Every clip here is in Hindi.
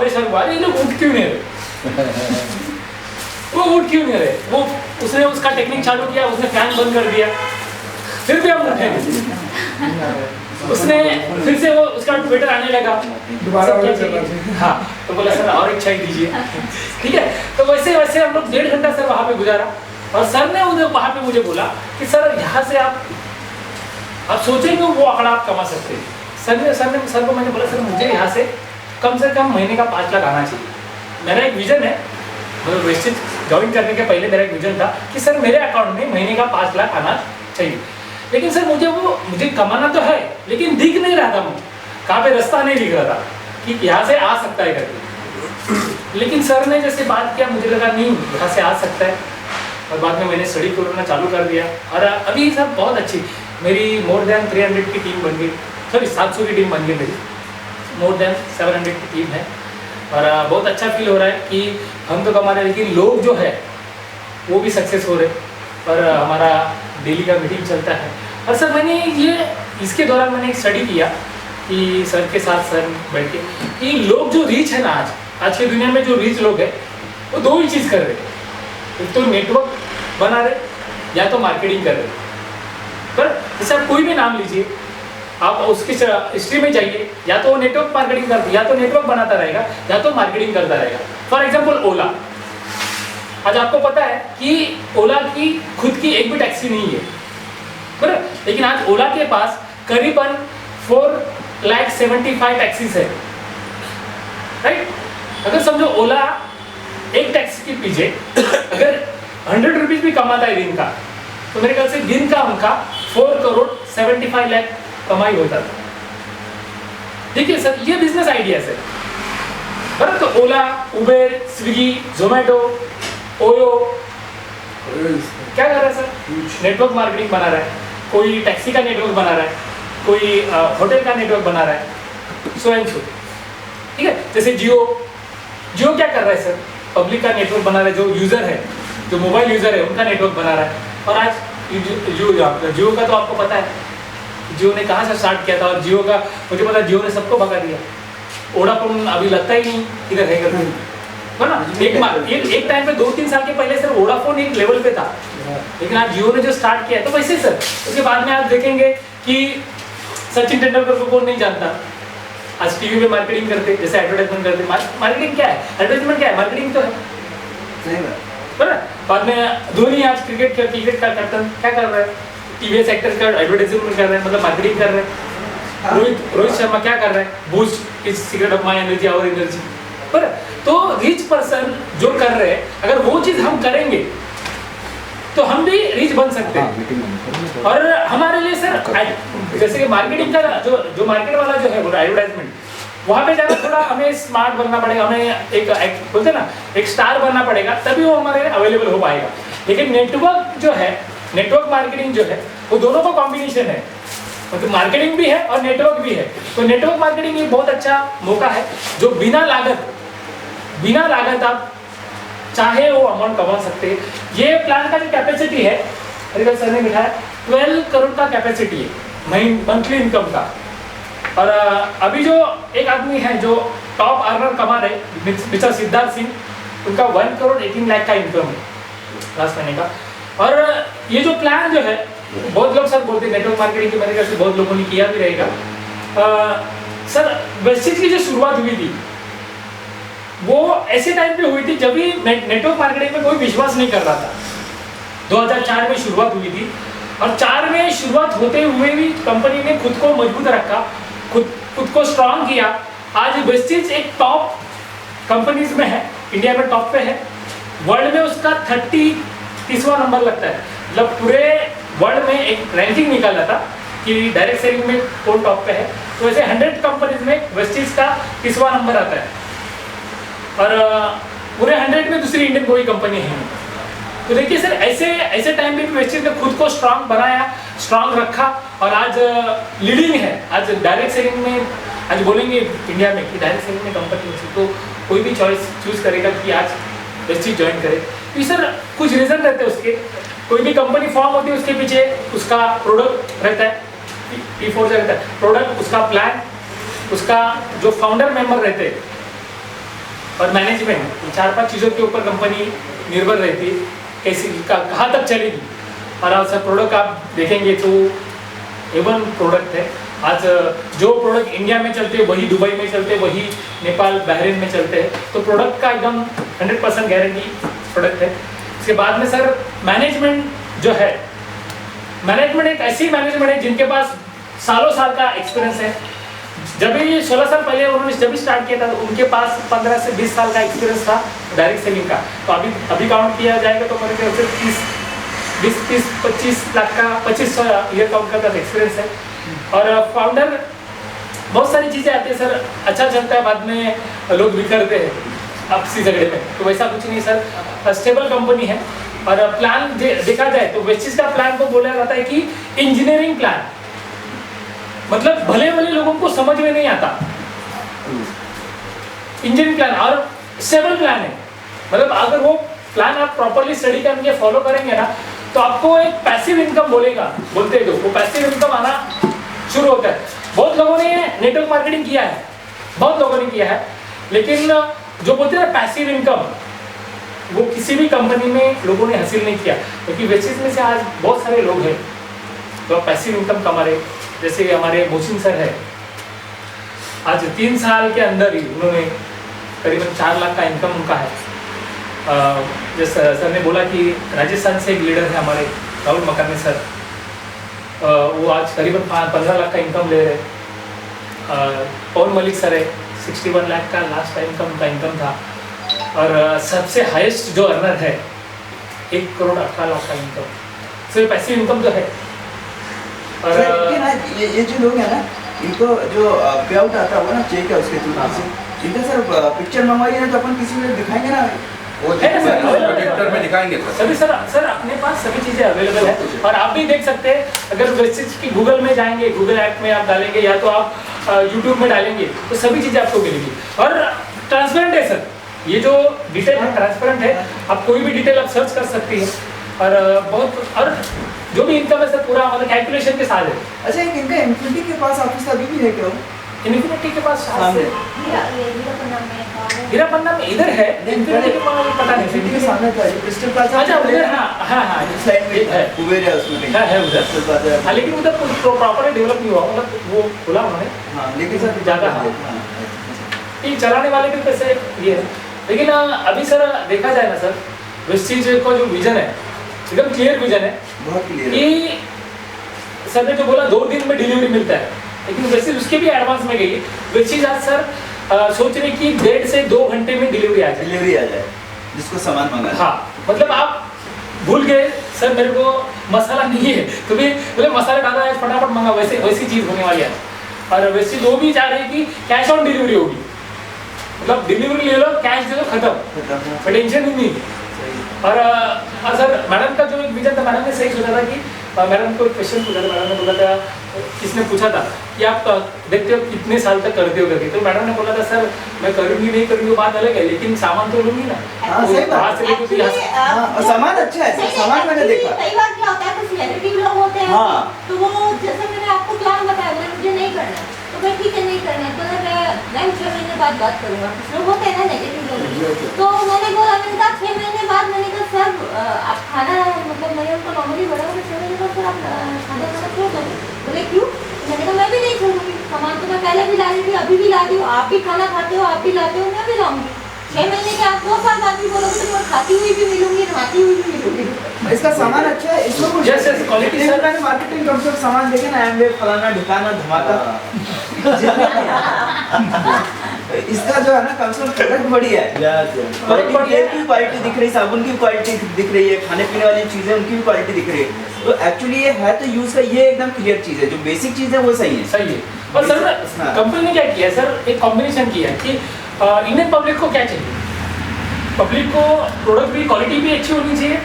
परेशान हुआ, अरे ये लोग उठ क्यों नहीं रहे, वो उठ क्यों नहीं रहे। वो उसने उसका टेक्निक चालू किया, उसने फैन बंद कर दिया, फिर भी हम उठे नहीं। उसने फिर से वो उसका ट्विटर आने लगा दोबारा। हाँ, तो बोला सर और एक चाय दीजिए, ठीक है। तो वैसे वैसे हम लोग 1.5 घंटा सर वहाँ पे गुजारा, और सर ने उधर वहाँ पे मुझे बोला कि सर यहाँ से आप सोचेंगे वो आंकड़ा आप कमा सकते हैं। सर को मैंने बोला सर मुझे यहाँ से कम महीने का 5 लाख आना चाहिए। मेरा एक विजन है, मतलब वेस्टेज ज्वाइन करने के पहले मेरा एक विजन था कि सर मेरे अकाउंट में महीने का 5 लाख आना चाहिए। लेकिन सर मुझे कमाना तो है, लेकिन दिख नहीं रहा था, कहाँ पे रास्ता नहीं दिख रहा था कि यहाँ से आ सकता है करके। लेकिन सर ने जैसे बात किया, मुझे लगा नहीं यहाँ से आ सकता है, और बाद में मैंने स्टडी करना चालू कर दिया। और अभी सब बहुत अच्छी, मेरी मोर देन 300 की टीम बन गई, सॉरी 700 की टीम बन गई, मेरी मोर देन 700 की टीम है। और बहुत अच्छा फील हो रहा है कि हम तो कमा रहे हैं, लेकिन लोग जो है वो भी सक्सेस हो रहे। और हमारा डेली का मीटिंग चलता है। और सर मैंने इसके दौरान मैंने एक स्टडी किया कि सर के साथ सर बैठ के कि लोग जो रीच है ना, आज की दुनिया में जो रीच लोग हैं वो 2 ही चीज़ कर रहे हैं, एक तो नेटवर्क बना रहे या तो मार्केटिंग कर रहे। पर जैसे आप कोई भी नाम लीजिए, आप उसकी हिस्ट्री में जाइए, या तो वो नेटवर्क मार्केटिंग करता, या तो नेटवर्क बनाता रहेगा, या तो मार्केटिंग करता रहेगा। फॉर एग्जाम्पल ओला, आज आपको पता है कि ओला की खुद की एक भी टैक्सी नहीं है, बराबर, लेकिन आज ओला के पास करीबन 4,75,000 टैक्सीज है, राइट। अगर समझो ओला एक टैक्सी के पीछे अगर 100 रुपीज भी कमाता है दिन का, तो मेरे ख्याल से दिन का उनका 4,75,00,000 कमाई होता था। देखिए सर, ये बिजनेस आइडिया है बराबर। तो ओला, उबेर, स्विगी, जोमेटो, ओयो क्या कर रहा है सर? नेटवर्क मार्केटिंग बना रहा है, कोई टैक्सी का नेटवर्क बना रहा है, कोई होटल का नेटवर्क बना रहा है, सो एंड सो, ठीक है। जैसे जियो क्या कर रहा है सर? पब्लिक का नेटवर्क बना रहा है, जो यूजर है, जो मोबाइल यूजर है उनका नेटवर्क बना रहा है। और आज जियो का तो आपको पता है, जियो ने कहाँ से स्टार्ट किया था, और जियो का मुझे पता है जियो ने सबको भगा दिया। वोडाफोन अभी लगता ही नहीं इधर है करके, है ना। एक टाइम पे 2-3 साल के पहले सर वोडाफोन एक लेवल पे था, लेकिन आज जियो ने जो स्टार्ट किया है, तो वैसे सर उसके बाद में आप देखेंगे कि सचिन तेंदुलकर को कौन नहीं जानता। आज टीवी में मार्केटिंग करते, जैसे एडवर्टाइजमेंट करते, मार्केटिंग क्या है, एडवर्टाइजमेंट क्या है, मार्केटिंग तो है, बराबर। बाद में धोनी आज क्रिकेट का कैप्टन क्या कर रहा है, टीवीएस एक्टर का एडवर्टाइजमेंट कर रहे हैं, मतलब मार्केटिंग कर रहे हैं। रोहित शर्मा क्या कर रहा है, boost is secret of my energy, our energy, पर तो रिच पर्सन जो कर रहे हैं, अगर वो चीज हम करेंगे तो हम भी रिच बन सकते हैं। और हमारे लिए सर जैसे कि मार्केटिंग का जो मार्केट वाला जो है वो एडवर्टाइजमेंट, वहाँ पे जाकर थोड़ा हमें स्मार्ट बनना पड़ेगा, हमें एक बोलते ना एक स्टार बनना पड़ेगा, तभी वो हमारे अवेलेबल हो पाएगा। लेकिन नेटवर्क जो है, नेटवर्क मार्केटिंग जो है, वो दोनों का कॉम्बिनेशन है, मतलब मार्केटिंग भी है और नेटवर्क भी है। तो नेटवर्क मार्केटिंग एक बहुत अच्छा मौका है, जो बिना लागत आप चाहे वो अमाउंट कमा सकते हैं। ये प्लान का जो कैपेसिटी है, मेरे सर ने बिठाया 12 करोड़ का कैपेसिटी है मंथली इनकम का। और अभी जो एक आदमी है जो टॉप अर्नर कमा रहे, मिस्टर सिद्धार्थ सिंह, उनका 1 करोड़ 18 लाख का इनकम है लास्ट महीने का। और ये जो प्लान जो है, बहुत लोग सर बोलते हैं नेटवर्क मार्केटिंग के, मेरे ख्याल से बहुत लोगों ने किया भी रहेगा। सर वेस्टेज की जो शुरुआत हुई थी वो ऐसे टाइम पे हुई थी जब भी नेटवर्क मार्केटिंग में कोई विश्वास नहीं कर रहा था। 2004 में शुरुआत हुई थी, और 4 में शुरुआत होते हुए भी कंपनी ने खुद को मजबूत रखा, खुद को स्ट्रांग किया। आज वेस्टेज एक टॉप कंपनीज में है, इंडिया में टॉप पे है, वर्ल्ड में उसका 30वां नंबर लगता है। मतलब पूरे वर्ल्ड में एक रैंकिंग निकाला था कि डायरेक्ट सेलिंग में कौन टॉप पे है, तो ऐसे 100 कंपनीज में वेस्टेज का 30वां नंबर आता है। और पूरे 100 में दूसरी इंडियन कोई कंपनी है। तो देखिए सर, ऐसे टाइम पे भी वेस्टेज ने खुद को स्ट्रांग बनाया, स्ट्रांग रखा, और आज लीडिंग है। आज डायरेक्ट सेलिंग में, आज बोलेंगे इंडिया में कि डायरेक्ट सेलिंग में कंपनी है, तो कोई भी चॉइस चूज करेगा कि आज वेस्टेज ज्वाइन करे। तो सर कुछ रीजन रहते हैं उसके, कोई भी कंपनी फॉर्म होती है उसके पीछे उसका प्रोडक्ट रहता है, P4 रहता है प्रोडक्ट, उसका प्लान, उसका जो फाउंडर मेंबर रहते हैं और मैनेजमेंट, 4-5 चीज़ों के ऊपर कंपनी निर्भर रहती है कैसी कहाँ तक चलेगी। और आज सर प्रोडक्ट आप देखेंगे तो एवन प्रोडक्ट है। आज जो प्रोडक्ट इंडिया में चलते हैं वही दुबई में चलते हैं, वही नेपाल बहरीन में चलते हैं। तो प्रोडक्ट का एकदम 100% गारंटी प्रोडक्ट है। इसके बाद में सर मैनेजमेंट जो है, मैनेजमेंट एक ऐसी मैनेजमेंट है जिनके पास सालों साल का एक्सपीरियंस है। जब ये 16 साल पहले उन्होंने जब भी स्टार्ट किया था तो उनके पास 15 से 20 साल का एक्सपीरियंस था डायरेक्ट सेलिंग का। तो अभी काउंट किया जाएगा तो मेरे ख्याल से 20-25 लाख का 25 ईयर काउंट का एक्सपीरियंस है। और फाउंडर बहुत सारी चीज़ें आती है सर, अच्छा चलता है, बाद में लोग बिखरते हैं आपसी झगड़े में, तो वैसा कुछ नहीं सर, स्टेबल कंपनी है। और प्लान देखा जाए तो वेस्टिज का प्लान को बोला जाता है कि इंजीनियरिंग प्लान, मतलब भले भले लोगों को समझ में नहीं आता इंजीनियरिंग प्लान, और स्टेबल प्लान है। मतलब अगर वो प्लान आप प्रॉपरली स्टडी करके फॉलो करेंगे ना तो आपको एक पैसिव इनकम बोलते हैं, वो पैसिव इनकम आना शुरू होता है। बहुत लोगों ने नेटवर्क मार्केटिंग किया है, बहुत लोगों ने किया है, लेकिन जो बोलते हैं पैसिव इनकम वो किसी भी कंपनी में लोगों ने हासिल नहीं किया, क्योंकि वेस्टिज में से आज बहुत सारे लोग हैं जो पैसिव इनकम कमा रहे। जैसे हमारे मोहसिन सर है, आज 3 साल के अंदर ही उन्होंने करीबन 4 लाख का इनकम उनका है। जैसे सर ने बोला कि राजस्थान से एक लीडर है हमारे राहुल मकानी सर, वो आज करीबन 15 लाख का इनकम ले रहे। पवन मलिक सर है, 61 लाख का लास्ट टाइम का इनकम था। और सबसे हाईएस्ट जो अर्नर है 1 करोड़ 18 लाख का इनकम। सिर्फ पैसिव इनकम जो है। और ये जो लोग हैं ना, इनको जो पे आउट आता होगा ना चेक है उसके थ्रू से, इनका सर पिक्चर मंगवाइए ना तो अपन किसी को दिखाएंगे ना, वो प्रोजेक्टर में दिखाएंगे सभी सर अपने पास सभी चीजें अवेलेबल है। और आप भी देख सकते हैं, अगर वेस्टिज की गूगल में जाएंगे, गूगल ऐप में आप डालेंगे या तो आप यूट्यूब में डालेंगे तो सभी चीजें आपको मिलेगी। और ट्रांसपेरेंट है सर, ये जो डिटेल है ट्रांसपेरेंट है, आप कोई भी डिटेल आप सर्च कर सकती है। और बहुत, और जो भी इनकम है सर पूरा मतलब कैलकुलेशन के साथ है। अच्छा, एक इनका इन्फिनिटी के पास ऑफिस अभी भी है क्या? इन्फिनिटी के पास सामने हीरापन्ना में इधर है, इन्फिनिटी के पास पता नहीं, इनके सामने था क्रिस्टल प्लाजा। अच्छा उधर, हाँ इस साइड में है कुबेर है उसमें कहीं है उधर क्रिस्टल प्लाजा। हाँ, लेकिन उधर कुछ प्रॉपर्ली डेवलप नहीं हुआ, मतलब वो खुला उन्होंने। हाँ, लेकिन सर ज़्यादा ये चलाने वाले भी पैसे ये है। लेकिन अभी सर देखा जाए ना सर, वेस्टिज का जो विजन है एकदम क्लियर विजन है, बहुत क्लियर है। कि सर ने जो बोला 2 दिन में डिलीवरी मिलता है, लेकिन वेस्टिज उसके भी एडवांस में गई है। वेस्टिज आज सर सोच रहे कि 1.5 से 2 घंटे में डिलीवरी आ जाए जिसको सामान मंगा। हाँ, मतलब आप भूल गए सर मेरे को मसाला नहीं है तो भी बोले मसाला डाला है फटाफट मंगा, वैसी चीज़ होने वाली है। और वैसे वो भी चाह रहे हैं कि कैश ऑन डिलीवरी होगी, मतलब डिलीवरी ले लो कैश दे दो खत्म, टेंशन ही नहीं। और सर मैडम का जो एक विजन था, मैडम ने सही सोचा था कि मैडम को एक क्वेश्चन पूछा था, मैडम ने बोला था, किसने पूछा था कि आप देखते हो कितने साल तक करते हो करके, तो मैडम ने बोला था सर मैं करूँगी नहीं करूँगी बात अलग है, लेकिन सामान तो लूँगी ना। हाँ, सही बात है। और सामान अच्छा है, सामान मैंने देखा। कई बार क्या होता है कुछ नेगेटिव लोग होते हैं, तो वो जैसे मैंने आपको प्लान बताया मुझे नहीं करना है तो मैं ठीक है नहीं करना है, तो मैं 6 महीने बाद बात करूँगा। कुछ लोग होते हैं ना नेगेटिव लोग, तो मैंने बोला, मैंने कहा 6 महीने बाद, मैंने कहा सर आप खाना, मतलब मैंने उनको नॉर्मली बोला 6 महीने बाद सर आप खाना छोड़ दो। बोले क्यों? मैंने कहा मैं भी नहीं छोड़ूंगी, सामान तो मैं पहले भी ला रही थी, अभी भी ला रही हूँ, आप भी खाना खाते हो, आप भी लाते हो, मैं भी लाऊंगी। 6 महीने के आप 2 साल बाद भी बोलोगे तो मैं खाती हुई भी मिलूंगी, नहाती हुई भी मिलूंगी। इसका सामान अच्छा है, इसको कुछ यस क्वालिटी सर, मैंने मार्केटिंग कम से कम सामान देखे ना, एमवे फलाना ढिकाना धमाका। इसका जो है ना कम से कम प्रोडक्ट बढ़िया है, क्वालिटी दिख रही, साबुन की क्वालिटी दिख रही है, खाने पीने वाली चीजें उनकी भी क्वालिटी दिख रही है। तो एक्चुअली ये है तो यूज का ये एकदम क्लियर चीज है, जो बेसिक चीज है वो सही है। और सर कंपनी ने क्या किया है सर, एक कॉम्बिनेशन किया है कि इंडियन पब्लिक को क्या चाहिए, पब्लिक को प्रोडक्ट भी क्वालिटी भी अच्छी होनी चाहिए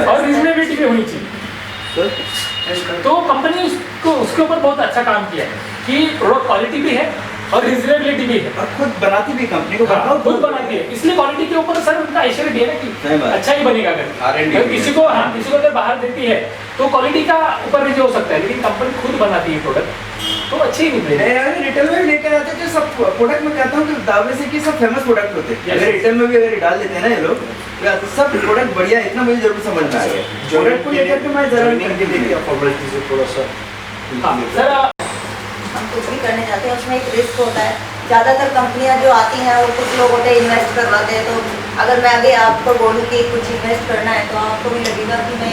और रिजनेबिलिटी भी होनी चाहिए। तो कंपनी को उसके ऊपर बहुत अच्छा काम किया है कि प्रोडक्ट क्वालिटी भी है और रिजनेबिलिटी भी है, और खुद बनाती भी कंपनी को, खुद बनाती है, इसलिए क्वालिटी के ऊपर सर उनका एश्योरिटी है ना कि अच्छा ही बनेगा। अगर किसी को अगर बाहर देती है तो क्वालिटी का ऊपर नहीं हो सकता है, लेकिन कंपनी खुद बनाती है प्रोडक्ट तो अच्छे ही निकले। मैं रिटेल में लेकर आते हैं, सब प्रोडक्ट में कहता हूँ कि दावे से कि सब फेमस प्रोडक्ट होते हैं। अगर रिटेल में भी अगर डाल देते हैं ना ये लोग, तो सब प्रोडक्ट बढ़िया है, इतना मुझे जरूर समझ में आ गया। प्रोडक्ट को लेकर के मैं जरा करके देखिए फॉर्मेलिटी से थोड़ा सा। हाँ सर, हम कुछ भी करने जाते हैं उसमें एक रिस्क होता है। ज़्यादातर कंपनियां जो आती हैं वो कुछ लोग होते हैं इन्वेस्ट करवाते हैं, तो अगर मैं आगे आपको बोलूँ कि कुछ इन्वेस्ट करना है तो आपको भी लगेगा कि मैं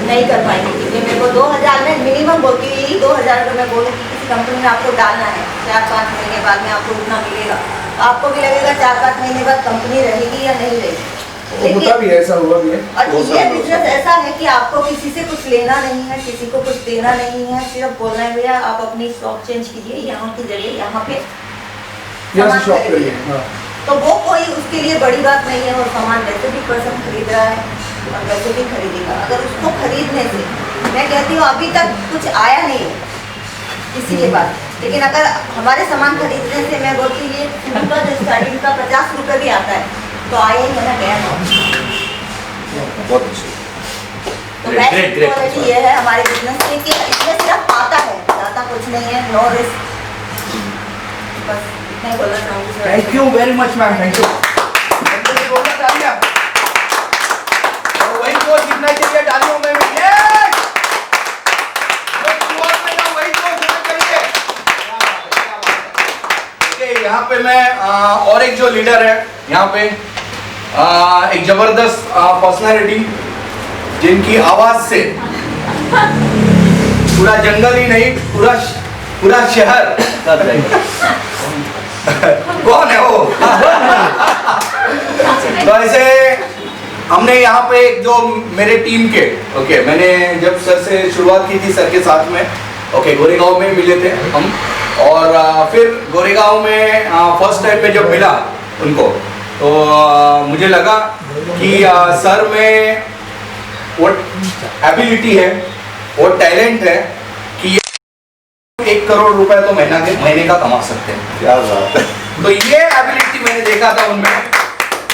नहीं कर पाएंगे, क्योंकि मेरे को 2000 में मिनिमम बोलती हुई 2000 अगर मैं बोलूँ कि किसी कंपनी में आपको डालना है 4-5 महीने बाद में आपको उतना मिलेगा, तो आपको भी लगेगा 4-5 महीने बाद कंपनी रहेगी या नहीं रहेगी। होता भी है, ऐसा हुआ भी है। और ये बिजनेस ऐसा है कि आपको किसी से कुछ लेना नहीं है, किसी को कुछ देना नहीं है, सिर्फ बोलना है भैया आप अपनी स्टॉक चेंज कीजिए, यहाँ की जगह यहाँ पे यहाँ से शॉप करिए। हाँ। तो वो कोई उसके लिए बड़ी बात नहीं है, और सामान वैसे भी पर्सन खरीद रहा है और वैसे भी खरीदेगा। अगर उसको खरीदने से मैं कहती हूँ अभी तक कुछ आया नहीं है किसी के पास, लेकिन अगर हमारे सामान खरीदने से मैं बोलती हूँ ये उनका जो स्टार्टिंग का 50 रुपये भी आता है तो आया ही है ना, गया ना। बहुत अच्छे। तो बेस्ट क्वालिटी ये है हमारे बिजनेस में कि इसमें सिर्फ आता है, ज़्यादा कुछ नहीं है, नो रिस्क। बस इतना ही बोलना चाहूँगी sir. Thank you very much ma'am, thank you. बोलना चाहिए वही को जितना चाहिए डालियों में भी यस वही को जितना चाहिए। ओके, यहाँ पे मैं और एक जो लीडर है यहाँ पे एक जबरदस्त पर्सनालिटी जिनकी आवाज से पूरा जंगल ही नहीं पूरा शहर कौन है वो तो ऐसे हमने यहाँ पे एक जो मेरे टीम के ओके मैंने जब सर से शुरुआत की थी सर के साथ में ओके गोरेगांव में मिले थे हम और फिर गोरेगांव में फर्स्ट टाइम में जब मिला उनको तो मुझे लगा कि सर में वो एबिलिटी है वो टैलेंट है कि 1 करोड़ रुपए तो महीने का कमा सकते हैं। क्या बात है। तो ये एबिलिटी मैंने देखा था उनमें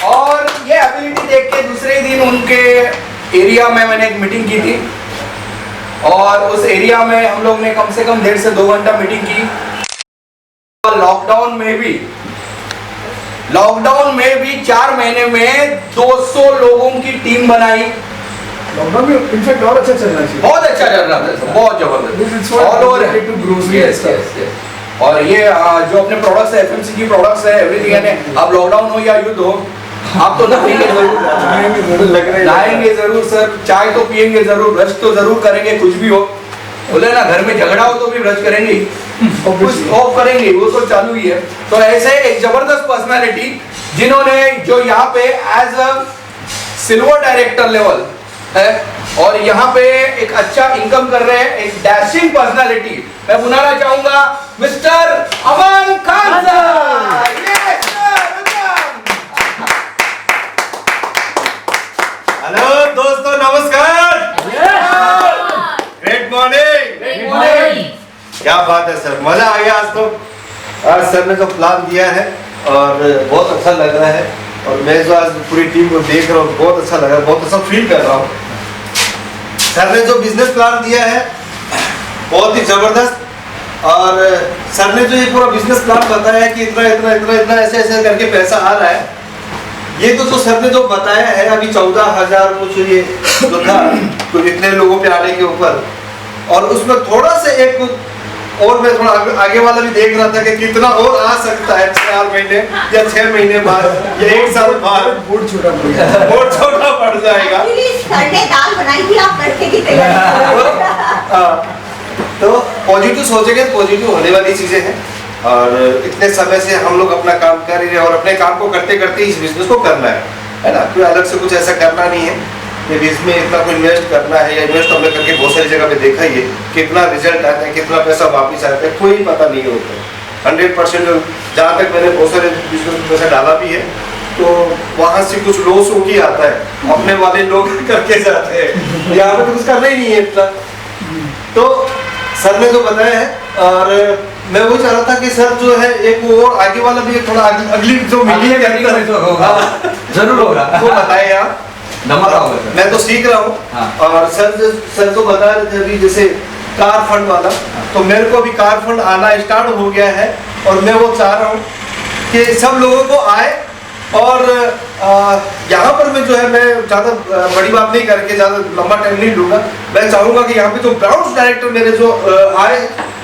और ये एबिलिटी देख के दूसरे दिन उनके एरिया में मैंने एक मीटिंग की थी और उस एरिया में हम लोग ने कम से कम 1.5 से 2 घंटा मीटिंग की। लॉकडाउन में भी 4 महीने में 200 लोगों की टीम बनाई। लॉकडाउन में इनफैक्ट और अच्छा चलना चाहिए। बहुत अच्छा चल रहा था, बहुत जबरदस्त ऑल ओवर। यस और ये जो अपने प्रोडक्ट्स है एफएमसीजी प्रोडक्ट्स है एवरीथिंग है, अब लॉकडाउन हो या युद्ध हो आप तो नहाएंगे जरूर, नहाएंगे जरूर सर, चाय तो पियेंगे जरूर, ब्रश तो जरूर करेंगे, कुछ भी हो बोले ना घर में झगड़ा हो तो भी ब्रश करेंगे कुछ ऑफ करेंगे, वो तो चालू ही है। तो ऐसे एक जबरदस्त पर्सनालिटी जिन्होंने जो यहाँ पे as a silver director level है और यहाँ पे एक अच्छा इनकम कर रहे हैं, एक डैशिंग पर्सनालिटी मैं बुलाना चाहूंगा मिस्टर अमन खान सर। हेलो दोस्तों, नमस्कार। Great morning. क्या बात है सर, मजा आ गया आज तो। आज सर ने जो प्लान दिया है और बहुत अच्छा लग रहा है और मैं जो आज पूरी टीम को देख रहा हूँ बहुत अच्छा लग रहा है, बहुत अच्छा फील कर रहा हूँ। सर ने जो बिजनेस प्लान दिया है बहुत ही जबरदस्त और सर ने जो ये पूरा बिजनेस प्लान बताया है कि इतना इतना इतना इतना ऐसे ऐसे करके पैसा आ रहा है, ये तो जो सर ने जो बताया है अभी 14,000 कुछ ये जो था तो इतने लोगों पे आने के ऊपर और उसमें थोड़ा सा एक और मैं थोड़ा आगे वाला भी देख रहा था कि कितना और आ सकता है 4 महीने या 6 महीने बाद या 1 साल बाद बहुत छोटा पड़ जाएगा। संडे दाल बनाई थी आप तड़के की तैयारी तो पॉजिटिव सोचेंगे पॉजिटिव होने वाली चीजें हैं और इतने समय से हम लोग अपना काम कर रहे हैं और अपने काम को करते करते इस बिजनेस को करना है ना, कोई अलग से कुछ ऐसा करना नहीं है कि इसमें इतना कोई इन्वेस्ट करना है या इन्वेस्ट हमने करके बहुत सारी जगह पे देखा ही है कितना रिजल्ट आता है, कितना पैसा वापस आता है, कोई पता नहीं होता। 100% जहाँ तक मैंने बहुत सारे बिजनेस में पैसा डाला भी है तो वहाँ से कुछ लॉस हो ही आता है, अपने वाले लोग करके जाते हैं, यहाँ पे तो कुछ करना ही नहीं है इतना। तो सर ने जो बताया है और मैं वो चाह रहा था कि सर जो है एक वो और आगे वाला भी थोड़ा अगली जो मीटिंग है जरूर होगा वो बताए आप। नंबर आओगे मैं तो सीख रहा हूँ और सर जो बता रहे थे अभी जैसे कार फंड वाला, तो मेरे को भी कार फंड आना स्टार्ट हो गया है और मैं वो चाह रहा हूँ कि सब लोगों को आए। और यहाँ पर मैं जो है, मैं ज़्यादा बड़ी बात नहीं करके ज़्यादा लंबा टाइम नहीं लूँगा। मैं चाहूँगा कि यहाँ पे जो ब्राउन्स डायरेक्टर मेरे जो आए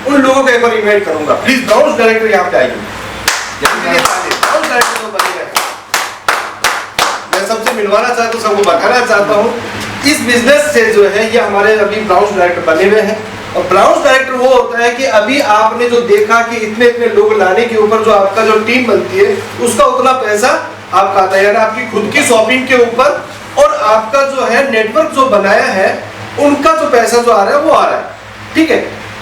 उन लोगों को एक बार इन्वाइट करूँगा। प्लीज़ ब्राउन्स डायरेक्टर यहाँ पे आइए। ब्राउन्स डायरेक्टर तो बने हैं। मैं सबसे मिलवाना चाहता हूँ, सबको बताना चाहता हूँ इस बिजनेस से जो है ये हमारे अभी ब्राउन्स डायरेक्टर बने हुए हैं। और ब्राउन्स डायरेक्टर वो होता है कि अभी आपने जो देखा कि इतने इतने लोग लाने के ऊपर जो आपका जो टीम बनती है उसका उतना पैसा आपका आता है, यानी आपकी खुद की शॉपिंग के ऊपर और आपका जो है नेटवर्क जो बनाया है उनका जो पैसा जो आ रहा है वो आ रहा है, ठीक है।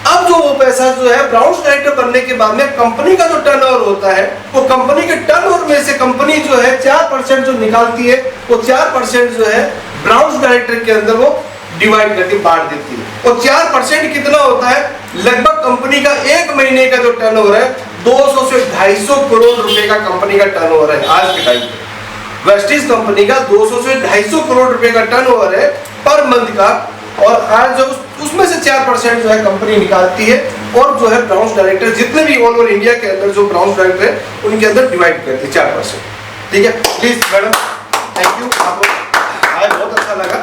अब जो वो पैसा जो है ब्राउन्स डायरेक्टर बनने के बाद में कंपनी का जो टर्नओवर होता है वो कंपनी के टर्नओवर में से कंपनी जो है 4% जो निकालती है वो 4% जो है ब्राउन्स डायरेक्टर के अंदर वो डिवाइड करके बांट देती है। और 4% कितना होता है, लगभग कंपनी का एक महीने का जो टर्नओवर है 200 से 250 करोड़ रुपए का कंपनी का टर्नओवर है आज के टाइम पे। वेस्टिज कंपनी का 200 से 250 करोड़ रुपए का टर्नओवर है पर मंथ का। और आज जो उसमें से 4% जो है कंपनी निकालती है और जो है ब्राउन्स डायरेक्टर जितने भी ऑल ओवर इंडिया के अंदर जो ब्राउन्स डायरेक्टर है उनके अंदर डिवाइड करती है 4%, ठीक है। प्लीज मैडम, थैंक यू, आपको आज बहुत अच्छा लगा।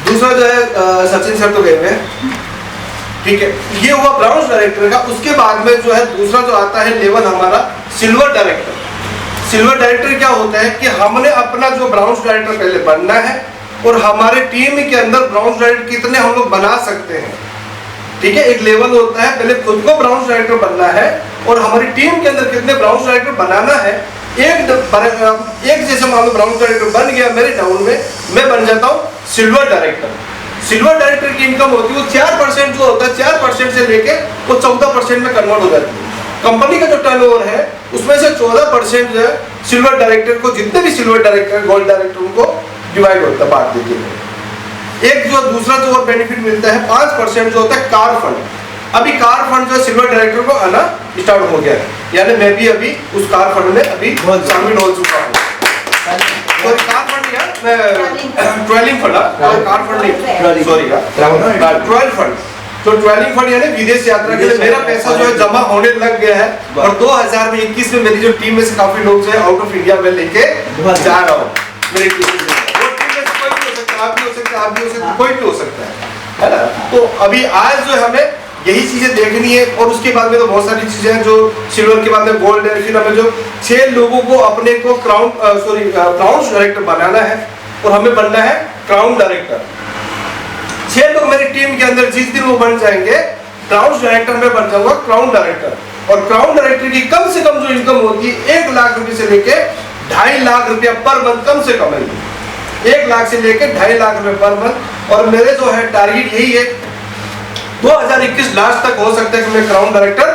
दूसरा जो है सचिन सर तो गए हुए हैं, ठीक है, ये हुआ ब्राउन्स डायरेक्टर का। उसके बाद में जो है दूसरा जो आता है लेवल हमारा सिल्वर डायरेक्टर। सिल्वर डायरेक्टर क्या होता है कि हमने अपना जो ब्राउन्स डायरेक्टर पहले बनना है और हमारे टीम के अंदर ब्राउन्स डायरेक्टर कितने हम लोग बना सकते हैं, ठीक है। एक लेवल होता है पहले खुद को ब्राउन्स डायरेक्टर बनना है और हमारी टीम के अंदर कितने ब्राउन्स डायरेक्टर बनाना है। एक जैसे मान लो ब्राउन्स डायरेक्टर बन गया मेरे टाउन में, मैं बन जाता हूँ सिल्वर डायरेक्टर। सिल्वर डायरेक्टर की इनकम होती है वो 4% जो होता है 4% से लेके वो 14% में कन्वर्ट हो जाती है। कंपनी का जो टर्नओवर है उसमें से 14% जो है सिल्वर डायरेक्टर को, जितने भी सिल्वर डायरेक्टर गोल्ड डायरेक्टर उनको डिवाइड होता है, बांट देते हैं। एक जो दूसरा जो और बेनिफिट मिलता है 5% जो होता है कार फंड। अभी कार फंड जो है सिल्वर डायरेक्टर को आना स्टार्ट हो गया है, यानी मैं भी अभी उस कार फंड में अभी शामिल हो चुका हूँ। तो कार फंड यार मैं ट्वेलिंग फंड, कार फंड नहीं, सॉरी यार, ट्वेल्व फंड। तो ट्वेलिंग फंड यानी विदेश यात्रा के लिए मेरा पैसा जो है जमा होने लग गया है। और 2021 में मेरी जो टीम में से काफी लोग जो है आउट ऑफ इंडिया में लेके जा रहा हूँ। मेरी टीम में कोई भी हो सकता है, आप भी हो सकते हैं, आप भी हो सकते हैं, कोई भी हो सकता है ना। तो अभी आज जो हमें यही चीजें देखनी है और उसके बाद में तो बहुत सारी चीजें हैं जो सिल्वर के बाद में गोल्ड है। फिर हमें जो 6 लोगों को अपने को ब्राउन्स डायरेक्टर बनाना है और हमें बनना है क्राउन डायरेक्टर। 6 लोग मेरी टीम के अंदर जिस दिन वो बन जाएंगे ब्राउन्स डायरेक्टर में बन जाऊंगा क्राउन डायरेक्टर। और क्राउन डायरेक्टर की कम से कम जो इनकम होती है 1 लाख रुपए से लेके 2.5 लाख रुपया पर मंथ कम से कम है। 1 लाख से लेके 2.5 लाख रुपए पर मंथ। और मेरे जो है टारगेट यही है 2021 लास्ट तक हो सकता है कि मैं क्राउन डायरेक्टर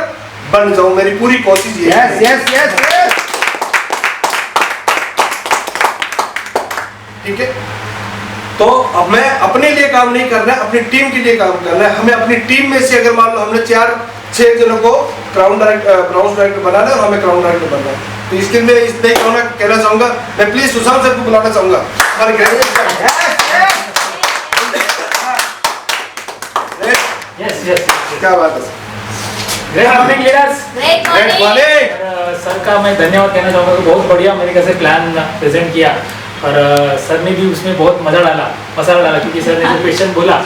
बन जाऊं। मेरी पूरी कोशिश ये है। यस यस यस, ठीक है। तो अब मैं अपने लिए काम नहीं करना है, अपनी टीम के लिए काम करना है। हमें अपनी टीम में से अगर मान लो हमने 4-6 जनों को ब्राउन्स डायरेक्टर बनाना है और हमें क्राउन डायरेक्टर बनना है। तो इसके लिए इसलिए कहना चाहूंगा, मैं प्लीज सुशांत सर को बुलाना चाहूंगा। यस यस, क्या बात है great morning leaders. Great morning. Sir का मैं धन्यवाद कहना चाहूँगा कि बहुत बढ़िया मेरे से प्लान प्रेजेंट किया और सर ने भी उसमें बहुत मसाला डाला क्योंकि सर ने जो क्वेश्चन बोला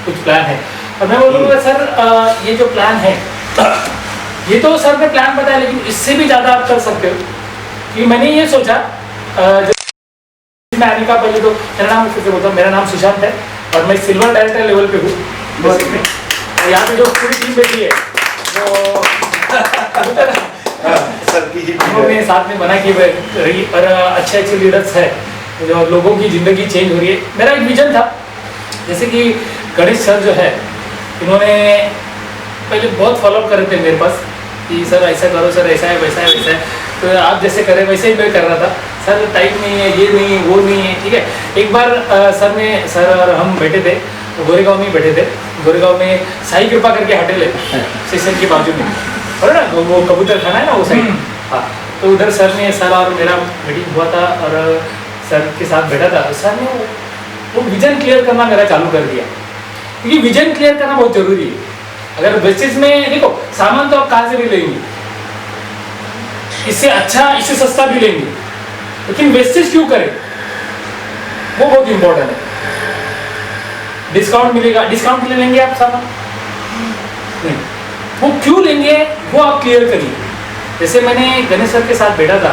कुछ प्लान है। और मैं बोलूँगा सर ये जो प्लान है ये तो सर ने प्लान बताया लेकिन इससे भी ज़्यादा आप कर सकते हो। कि मैंने ये सोचा मैं आने का पहले तो मेरा नाम फिर से बोलता हूँ, मेरा नाम सुशांत है और मैं सिल्वर डायरेक्टर लेवल पे हूँ बेसिकली। यहाँ पे जो पूरी टीम बैठी है वो हमने साथ में बना की रही और अच्छे लीडर्स है जो लोगों की ज़िंदगी चेंज हो रही है। मेरा एक विजन था, जैसे कि गणेश सर जो है इन्होंने पहले बहुत फॉलोअप कर रहे थे मेरे पास कि सर ऐसा करो, सर ऐसा है वैसा है वैसा है। तो आप जैसे करें वैसे ही मैं कर रहा था। सर टाइम नहीं है, ये नहीं है, वो नहीं है, ठीक है। एक बार सर और हम बैठे थे गोरेगांव में बैठे थे। गोरेगांव में साई कृपा करके होटल है स्टेशन के बाजू में, और ना वो कबूतर खाना है ना वो साइड। हाँ, तो उधर सर और मेरा मीटिंग हुआ था और सर के साथ बैठा था। सर ने वो विजन क्लियर करना मेरा चालू कर दिया, क्योंकि विजन क्लियर करना बहुत जरूरी है। अगर वेस्टेज में देखो, सामान तो आप कहाँ से भी लेंगे, इससे अच्छा इससे सस्ता भी लेंगे, लेकिन वेस्टेज क्यों करें, वो बहुत इंपॉर्टेंट है। डिस्काउंट मिलेगा, डिस्काउंट के लिए लेंगे आप सामान नहीं, वो क्यों लेंगे वो आप क्लियर करिए। जैसे मैंने गणेश सर के साथ बैठा था,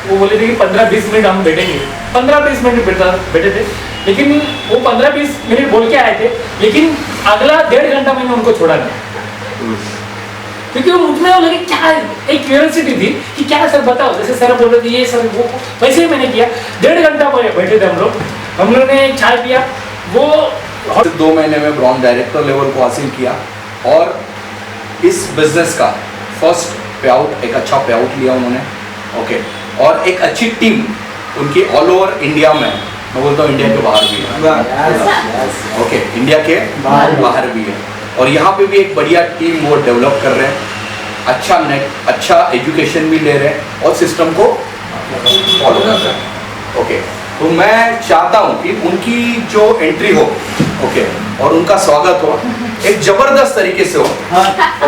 वो बोले थे कि 15-20 मिनट हम बैठेंगे, 15-20 मिनट बैठे थे, लेकिन वो 15-20 मिनट बोल के आए थे, लेकिन अगला 1.5 घंटा मैंने उनको छोड़ा नहीं, क्योंकि वो मुझमें वो लगे क्या, एक क्यूरियोसिटी थी कि क्या सर बताओ, जैसे सर बोल रहे थे ये सर वो, वैसे ही मैंने किया। 1.5 घंटा बैठे थे हम लोग ने चाय पिया, वो 2 महीने में ब्रॉन्ज डायरेक्टर लेवल को हासिल किया, और इस बिजनेस का फर्स्ट पे आउट, एक अच्छा पे आउट लिया उन्होंने, ओके, और एक अच्छी टीम उनकी ऑल ओवर इंडिया में, मैं बोलता हूँ इंडिया के बाहर भी है, ओके, इंडिया के बाहर भी है, और यहाँ पे भी एक बढ़िया टीम वो डेवलप कर रहे हैं, अच्छा नेट, अच्छा एजुकेशन भी ले रहे हैं, और सिस्टम को फॉलो कर रहे हैं, ओके। तो मैं चाहता हूँ कि उनकी जो एंट्री हो, ओके, और उनका स्वागत हो एक जबरदस्त तरीके से हो,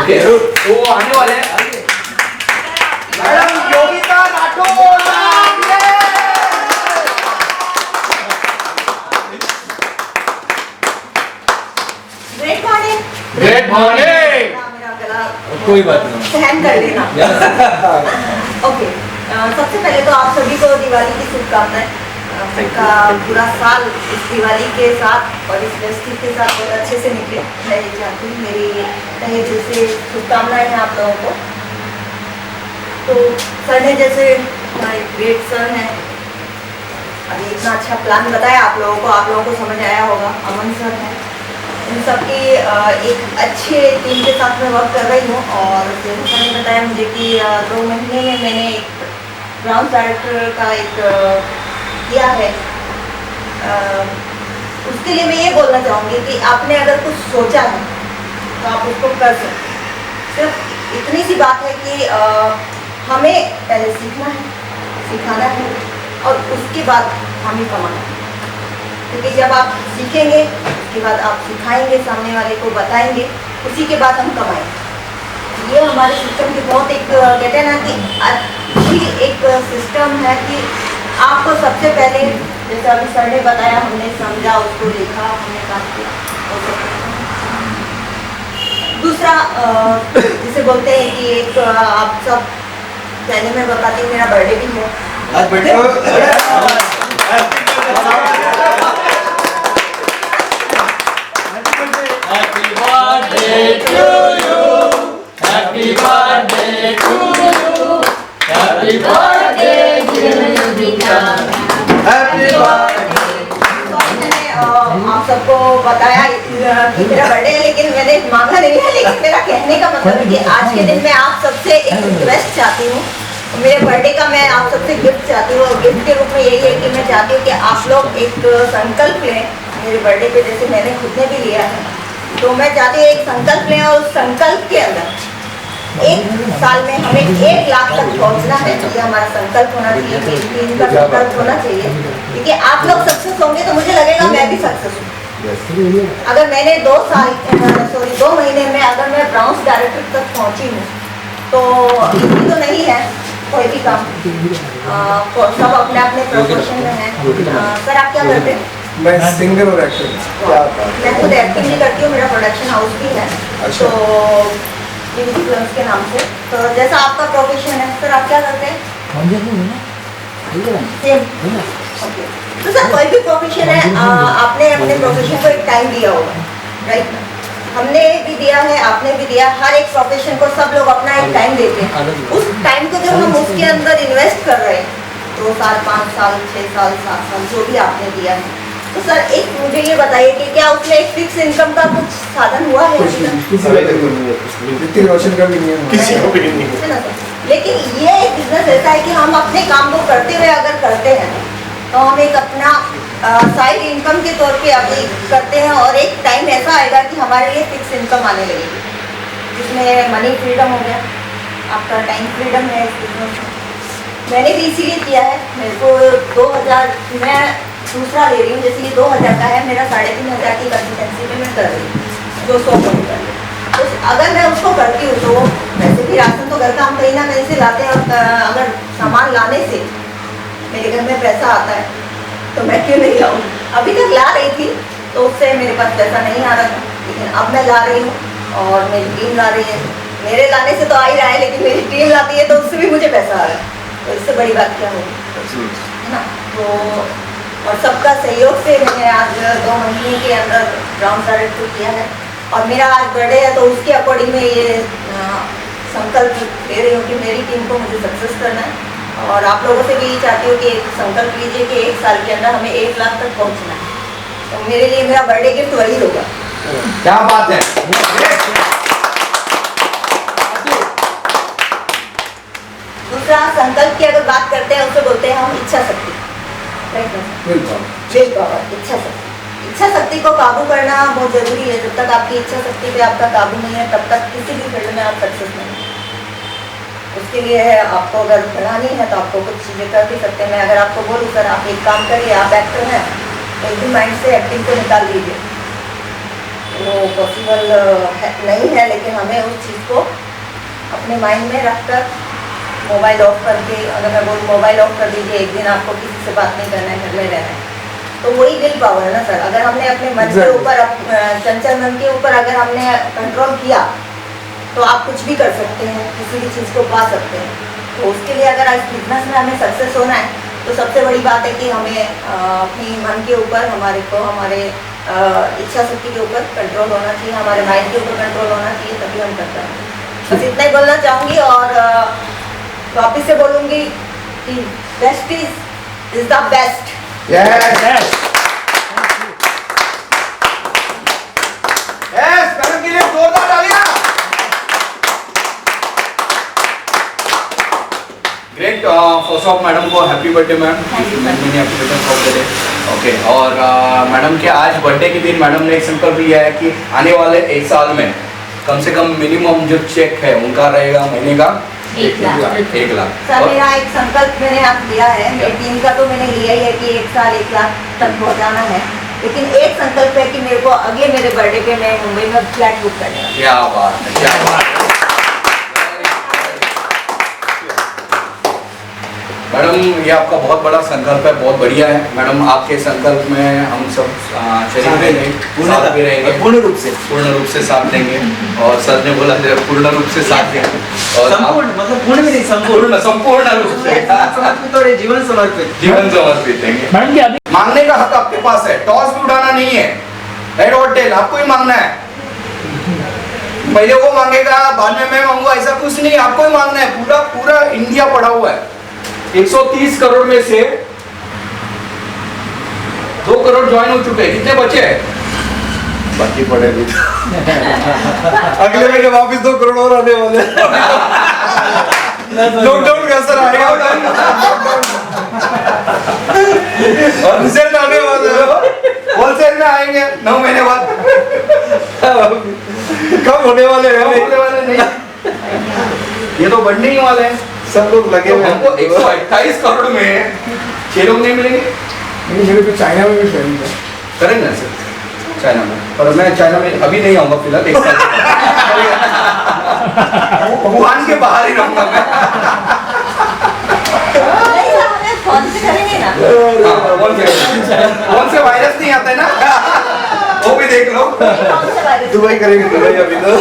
ओके। तो वो आने वाले हैं madam Yogita Rathore. Great morning. Great morning. मेरा गला कोई बात नहीं। सहन कर लेना। ओके, सबसे पहले तो आप सभी को दिवाली की शुभकामनाएं। आपका पूरा साल इस दिवाली के साथ और इस फेस्टिव के साथ बहुत अच्छे से निकले, मैं ये चाहती हूँ। मेरी तहे दिल से शुभकामनाएं हैं आप लोगों को। तो सर ने जैसे हमारे ग्रेट सर हैं, अभी इतना अच्छा प्लान बताया आप लोगों को समझ आया होगा। अमन सर हैं, इन सबकी एक अच्छे टीम के साथ मैं वर्क कर रही हूँ, और जैसे सर ने बताया मुझे कि 2 महीने में मैंने एक ब्राउन डायरेक्टर का एक किया है। उसके लिए मैं ये बोलना चाहूँगी कि आपने अगर कुछ सोचा है तो आप उसको कर सकते। सिर्फ इतनी सी बात है कि हमें पहले सीखना है, सिखाना है, और उसके बाद हमें कमाना है। क्योंकि जब आप सीखेंगे उसके बाद आप सिखाएंगे, सामने वाले को बताएंगे, उसी के बाद हम कमाएंगे। ये हमारे सिस्टम की बहुत एक कहते हैं ना कि अच्छी एक सिस्टम है कि आपको सबसे पहले, जैसे अभी सर ने बताया, हमने समझा, उसको लिखा, हमने काम किया, वो सब। दूसरा जिसे बोलते हैं कि एक आप सब, पहले मैं बताती हूँ, मेरा बर्थडे भी है आज birthday. Happy birthday to you, happy birthday to you, happy birthday dear Yogita, happy birthday. आप सबको बताया कि मेरा बर्थडे है, लेकिन मैंने मांगा नहीं है। लेकिन मेरा कहने का मतलब है कि आज के दिन मैं आप सबसे एक रिक्वेस्ट चाहती हूँ। मेरे बर्थडे का मैं आप सबसे गिफ्ट चाहती हूँ, और गिफ्ट के रूप में यही है कि मैं चाहती हूँ कि आप लोग एक संकल्प लें मेरे बर्थडे पे, जैसे मैंने खुद ने भी लिया है। तो मैं चाहती हूँ एक संकल्प लें, और उस संकल्प के अंदर 1 साल में हमें 1 लाख तक पहुँचना है। ये हमारा संकल्प होना चाहिए, कि इनका संकल्प होना चाहिए। क्योंकि आप लोग सक्सेस होंगे तो मुझे लगेगा मैं भी सक्सेस हूँ। अगर मैंने 2 महीने में अगर मैं ब्राउन्स डायरेक्टर तक पहुँची हूँ तो इसी तो नहीं है कोई भी काम। सब अपने अपने प्रोफेशन में हैं। सर आप क्या करते हैं? मैं सिंगर और एक्टर। मैं खुद एक्टिंग भी करती हूँ, मेरा प्रोडक्शन हाउस भी है, अच्छा। तो टीवी फिल्म्स के नाम से। तो जैसा आपका प्रोफेशन है, सर आप क्या करते हैं? सेम। ओके, तो सर कोई भी प्रोफेशन है, आपने अपने प्रोफेशन को एक टाइम दिया होगा, राइट? हमने भी दिया है, आपने भी दिया। हर एक प्रोफेशन को सब लोग अपना एक टाइम देते हैं। उस टाइम को जब हम उसके अंदर इन्वेस्ट कर रहे हैं, 2 साल, 5 साल, 6 साल, 7 साल, जो भी आपने दिया है, तो सर एक मुझे ये बताइए कि क्या उसमें एक फिक्स इनकम का कुछ साधन हुआ है? ऋतिक रोशन का भी नहीं है, किसी को भी नहीं है। है ना सर? लेकिन ये एक बिजनेस ऐसा है कि हम अपने काम को करते हुए अगर करते हैं तो हम एक अपना साइड इनकम के तौर पे अभी करते हैं, और एक टाइम ऐसा आएगा कि हमारे लिए फिक्स इनकम आने लगेगी, जिसमें मनी फ्रीडम हो गया, आपका टाइम फ्रीडम है इस बिजनेस में। मैंने भी इसीलिए किया है। मेरे को 2000 मैं दूसरा ले रही हूँ, जैसे ये 2000 का है, मेरा 3500 की कंसिस्टेंसी में मैं कर रही हूँ, जो 100 कम कर रही हूँ। तो अगर मैं उसको करती हूँ तो वैसे भी राशन तो घर का हम कहीं ना कहीं से लाते हैं, और अगर सामान लाने से मेरे घर में पैसा आता है तो मैं क्यों नहीं लाऊँ। अभी तक ला रही थी तो उससे मेरे पास पैसा नहीं आ रहा था, लेकिन अब मैं ला रही हूँ और मेरी टीम ला रही है। मेरे लाने से तो आ ही रहा है, लेकिन मेरी टीम लाती है तो उससे भी मुझे पैसा आ रहा है, तो इससे बड़ी बात क्या होगी, है ना। तो और सबका सहयोग से मैंने आज 2 महीने के अंदर ग्राउंड स्टार्ट किया है, और मेरा आज बर्थडे है तो उसके अकॉर्डिंग में ये संकल्प ले रही हूँ कि मेरी टीम को मुझे सक्सेस करना है। और आप लोगों से भी चाहती हूँ कि एक संकल्प लीजिए कि 1 साल के अंदर हमें 1 लाख तक पहुँचना है, तो मेरे लिए मेरा बर्थडे गिफ्ट वही होगा। क्या बात है। दूसरा संकल्प की अगर बात करते हैं, उससे बोलते हैं हम इच्छा शक्ति, विल पावर, इच्छा शक्ति। इच्छा शक्ति को काबू करना बहुत जरूरी है। जब तक आपकी इच्छा शक्ति पे आपका काबू नहीं है, तब तक किसी भी फील्ड में आप सक्सेस नहीं हैं। उसके लिए है, आपको अगर बढ़ानी है तो आपको कुछ चीज़ें कर भी सकते हैं। मैं अगर आपको बोलूँ सर आप एक काम करिए, आप एक्टर हैं, एक दिन माइंड से एक्टिंग को निकाल दीजिए, वो पॉसिबल नहीं है, लेकिन हमें उस चीज़ को अपने माइंड में रखकर मोबाइल ऑफ करके, अगर मैं बोलूँ मोबाइल ऑफ कर दीजिए, एक दिन आपको किसी से बात नहीं करना है, घर में रहना है, तो वही विल पावर है ना सर। अगर हमने अपने मन के ऊपर, चंचल मन के ऊपर अगर हमने कंट्रोल किया तो आप कुछ भी कर सकते हैं, किसी भी चीज़ को पा सकते हैं। तो उसके लिए अगर आज बिजनेस में हमें सक्सेस होना है तो सबसे बड़ी बात है कि हमें अपनी मन के ऊपर, हमारे इच्छा शक्ति के ऊपर कंट्रोल होना चाहिए, हमारे माइंड के ऊपर कंट्रोल होना चाहिए, तभी हम कर पाएंगे। बस इतना ही बोलना चाहूँगी, और वापिस से बोलूँगी कि best is the best. Yes madam के लिए जोरदार तालियां। ग्रेट। फर्स्ट ऑफ मैडम को हैप्पी बर्थडे मैम, मैंने आपको बर्थडे। ओके, और मैडम के आज बर्थडे के दिन मैडम ने एक संकल्प लिया है कि आने वाले 1 साल में कम से कम मिनिमम जो चेक है उनका रहेगा महीने का 1 लाख। सर मेरा एक संकल्प मैंने आप लिया है, मेरी टीम का तो मैंने लिया ही है कि 1 साल 1 लाख तक पहुंचाना है, लेकिन एक संकल्प है कि मेरे को अगले मेरे बर्थडे पे मैं मुंबई में फ्लैट बुक करने वाली हूं। क्या बात है, क्या बात है मैडम, ये आपका बहुत बड़ा संकल्प है, बहुत बढ़िया है मैडम। आपके संकल्प में हम सब शरीक रहेंगे, साथ भी रहेंगे, पूर्ण रूप से साथ देंगे। और सर ने बोला पूर्ण रूप से साथ देंगे, और संपूर्ण मतलब पूर्ण भी नहीं, संपूर्ण रूप से समर्पित और जीवन समर्पित देंगे। मैडम जी अभी मांगने का हक आपके पास है, टॉस भी उड़ाना नहीं है, राइट और टेल आपको ही मांगना है। पहले वो मांगेगा, बाद में मैं मांगूंगा, ऐसा कुछ नहीं, आपको ही मांगना है। पूरा इंडिया पड़ा हुआ है। 130 करोड़ में से 2 करोड़ ज्वाइन हो चुके हैं, कितने बचे हैं? बाकी पड़े भी अगले महीने वापस 2 करोड़ और आने वाले। लॉकडाउन का असर आएगा और रिजल्ट आने वाले होलसेल में आएंगे 9 महीने बाद। कम होने वाले हैं, होने वाले नहीं, ये तो बढ़ने ही वाले हैं। सब लोग लगे हुए हैं। हमको 128 करोड़ में 6 लोग नहीं मिलेंगे। मेरे को चाइना में भी करेंगे करेंगे ना सर, चाइना में, पर मैं चाइना में अभी नहीं आऊंगा फिलहाल, 1 साल वुहान के बाहर ही रहूंगा मैं। नहीं सर, हमें फोन से करेंगे ना। हाँ, कौन से वायरस नहीं आता है ना, वो भी देख लो। कौन से वायरस? दुबई करेंगे, दुबई अभी तो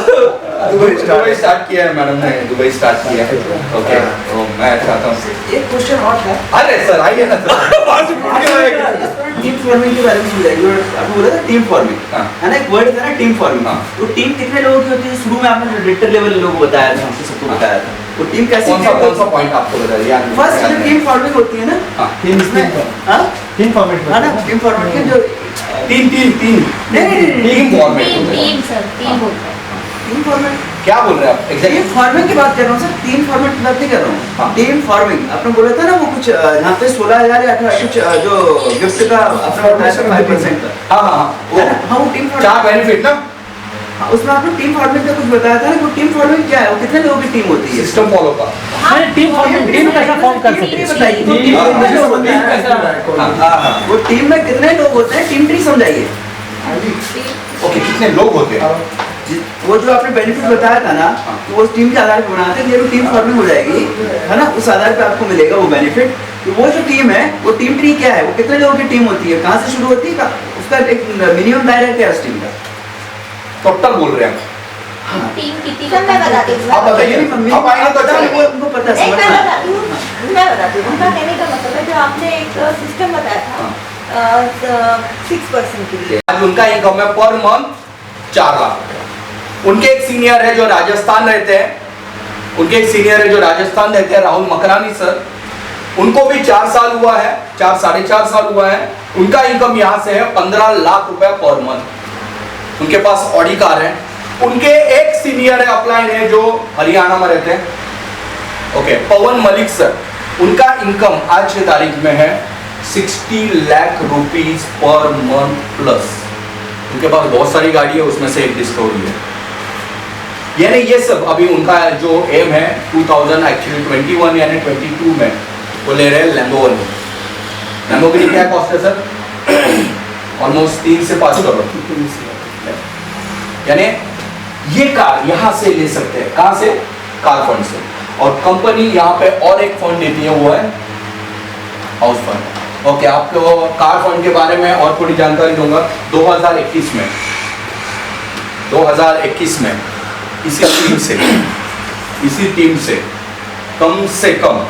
दुबई स्टार्ट किया है मैडम ने, दुबई स्टार्ट किया है। ओके, तो मैं चाहता हूँ एक क्वेश्चन और है, अरे सर आइए ना सर। टीम फॉर्मिंग के बारे में समझाइए। आपने बोला था टीम फॉर्मिंग, हाँ। है ना, एक वर्ड था ना टीम फॉर्मिंग। हाँ। वो टीम कितने लोगों की होती है? शुरू में आपने डायरेक्टर लेवल लोगों को बताया था, हमको सबको बताया था। वो टीम कैसी? कौन सा पॉइंट आपको बताइए? फर्स्ट जो टीम फॉर्मिंग होती है ना, हाँ। इसमें हाँ टीम फॉर्मेट हाँ ना, टीम फॉर्मिंग के जो तीन नहीं team format team sir, team बोलते हैं। टीम फॉर्मिंग, क्या बोल रहे हैं आप एग्जैक्टली? टीम फॉर्मिंग की बात कर रहा हूँ सर, टीम फॉर्मेट की बात नहीं कर रहा हूँ। हाँ। टीम फॉर्मिंग आपने बोला था ना, वो कुछ यहाँ पे 16,000 या 18 कुछ जो गिफ्ट का आपने बताया था 5% का। हाँ हाँ हाँ, है ना? हाँ वो टीम चार बेनिफिट ना, हाँ, उसमें आपने टीम फॉर्मेट का कुछ बताया था ना, वो टीम फॉर्मेट क्या है, वो कितने लोगों की टीम होती है? सिस्टम फॉलो का टीम कैसा फॉर्म कर सकते हैं? बताइए, वो टीम में कितने लोग होते हैं? वो टीम में कितने लोग होते हैं, टीम ट्री समझाइए। ओके, कितने लोग होते हैं? वो जो आपने बेनिफिट बताया था ना, तो वो टीम के आधार पर बनाते हैं, ये भी टीम फॉर्मिंग हो जाएगी, है ना, उस आधार पे आपको मिलेगा वो बेनिफिट। तो वो जो टीम है, वो टीम ट्री क्या है, वो कितने लोगों की टीम होती है, कहाँ से शुरू होती है, उसका एक मिनिमम दायरा क्या है उस टीम का? टोटल बोल रहे हैं टीम कितनी का मैं बताती हूँ। आप बताइए, आप आएंगे तो अच्छा वो उनको पता नहीं, मैं समझना। बताती हूँ, मैं बताती हूँ। उनका कहने का मतलब है जो आपने एक सिस्टम बताया था 6% के लिए। आज उनका इनकम है पर मंथ 4 लाख। उनके एक सीनियर है जो राजस्थान रहते हैं, राहुल मकरानी सर, उनको भी 4 साल हुआ है, 4-4.5 साल हुआ है। उनका इनकम यहाँ से है 15 लाख रुपए पर मंथ। उनके पास ऑडी कार है। उनके एक सीनियर है, अपलाइन है, जो हरियाणा में रहते हैं। ओके, पवन मलिक सर, उनका इनकम आज की तारीख में है 60 lakh rupees per month plus. उनके पास बहुत सारी गाड़ी है, उसमें से एक डिस्कवरी है। यानी ये सब अभी उनका जो एम है 2021 यानी 22 में वो ले रहे हैं लैम्बोर्गिनी। लैम्बोर्गिनी क्या कॉस्ट है सर? ऑलमोस्ट 3 से 5 करोड़। यानी ये कार यहाँ से ले सकते हैं, कहाँ से? कार फंड से। और कंपनी यहाँ पे और एक फंड देती है, वो है हाउस फंड। ओके, आपको कार फंड के बारे में और थोड़ी जानकारी दूंगा। 2021 में इसी टीम से कम से कम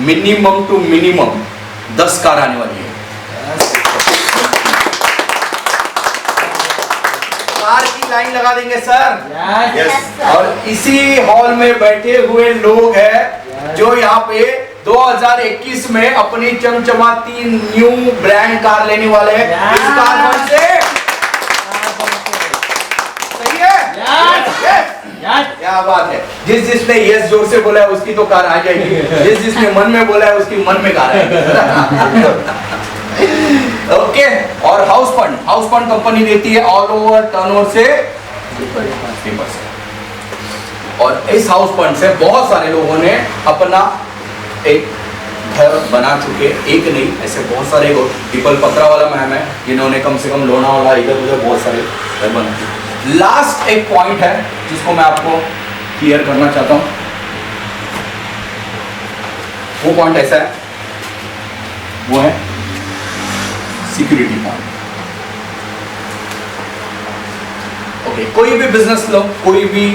मिनिमम टू मिनिमम 10 कार आने वाली है। कार की लाइन लगा देंगे सर। यस। और इसी हॉल में बैठे हुए लोग हैं जो यहाँ पे 2021 में अपनी चमचमाती न्यू ब्रांड कार लेने वाले हैं इस कार फंड से। सही है? क्या बात है। जिसने यस जोर से बोला है उसकी तो कार आ जाएगी, जिसने मन में बोला है उसकी मन में कार आएगी। ओके, और हाउस फंड कंपनी देती है ऑल ओवर टर्नओवर से 3%। और इस हाउस फंड से बहुत सारे लोगों ने अपना एक घर बना चुके, एक नहीं ऐसे बहुत सारे पीपल पत्रा वाला मैम है जिन्होंने कम से कम लोनावाला इधर उधर बहुत सारे घर बनाए। लास्ट एक पॉइंट है जिसको मैं आपको क्लियर करना चाहता हूं। वो पॉइंट ऐसा है, वो है सिक्योरिटी पॉइंट। ओके, कोई भी बिजनेस लो, कोई भी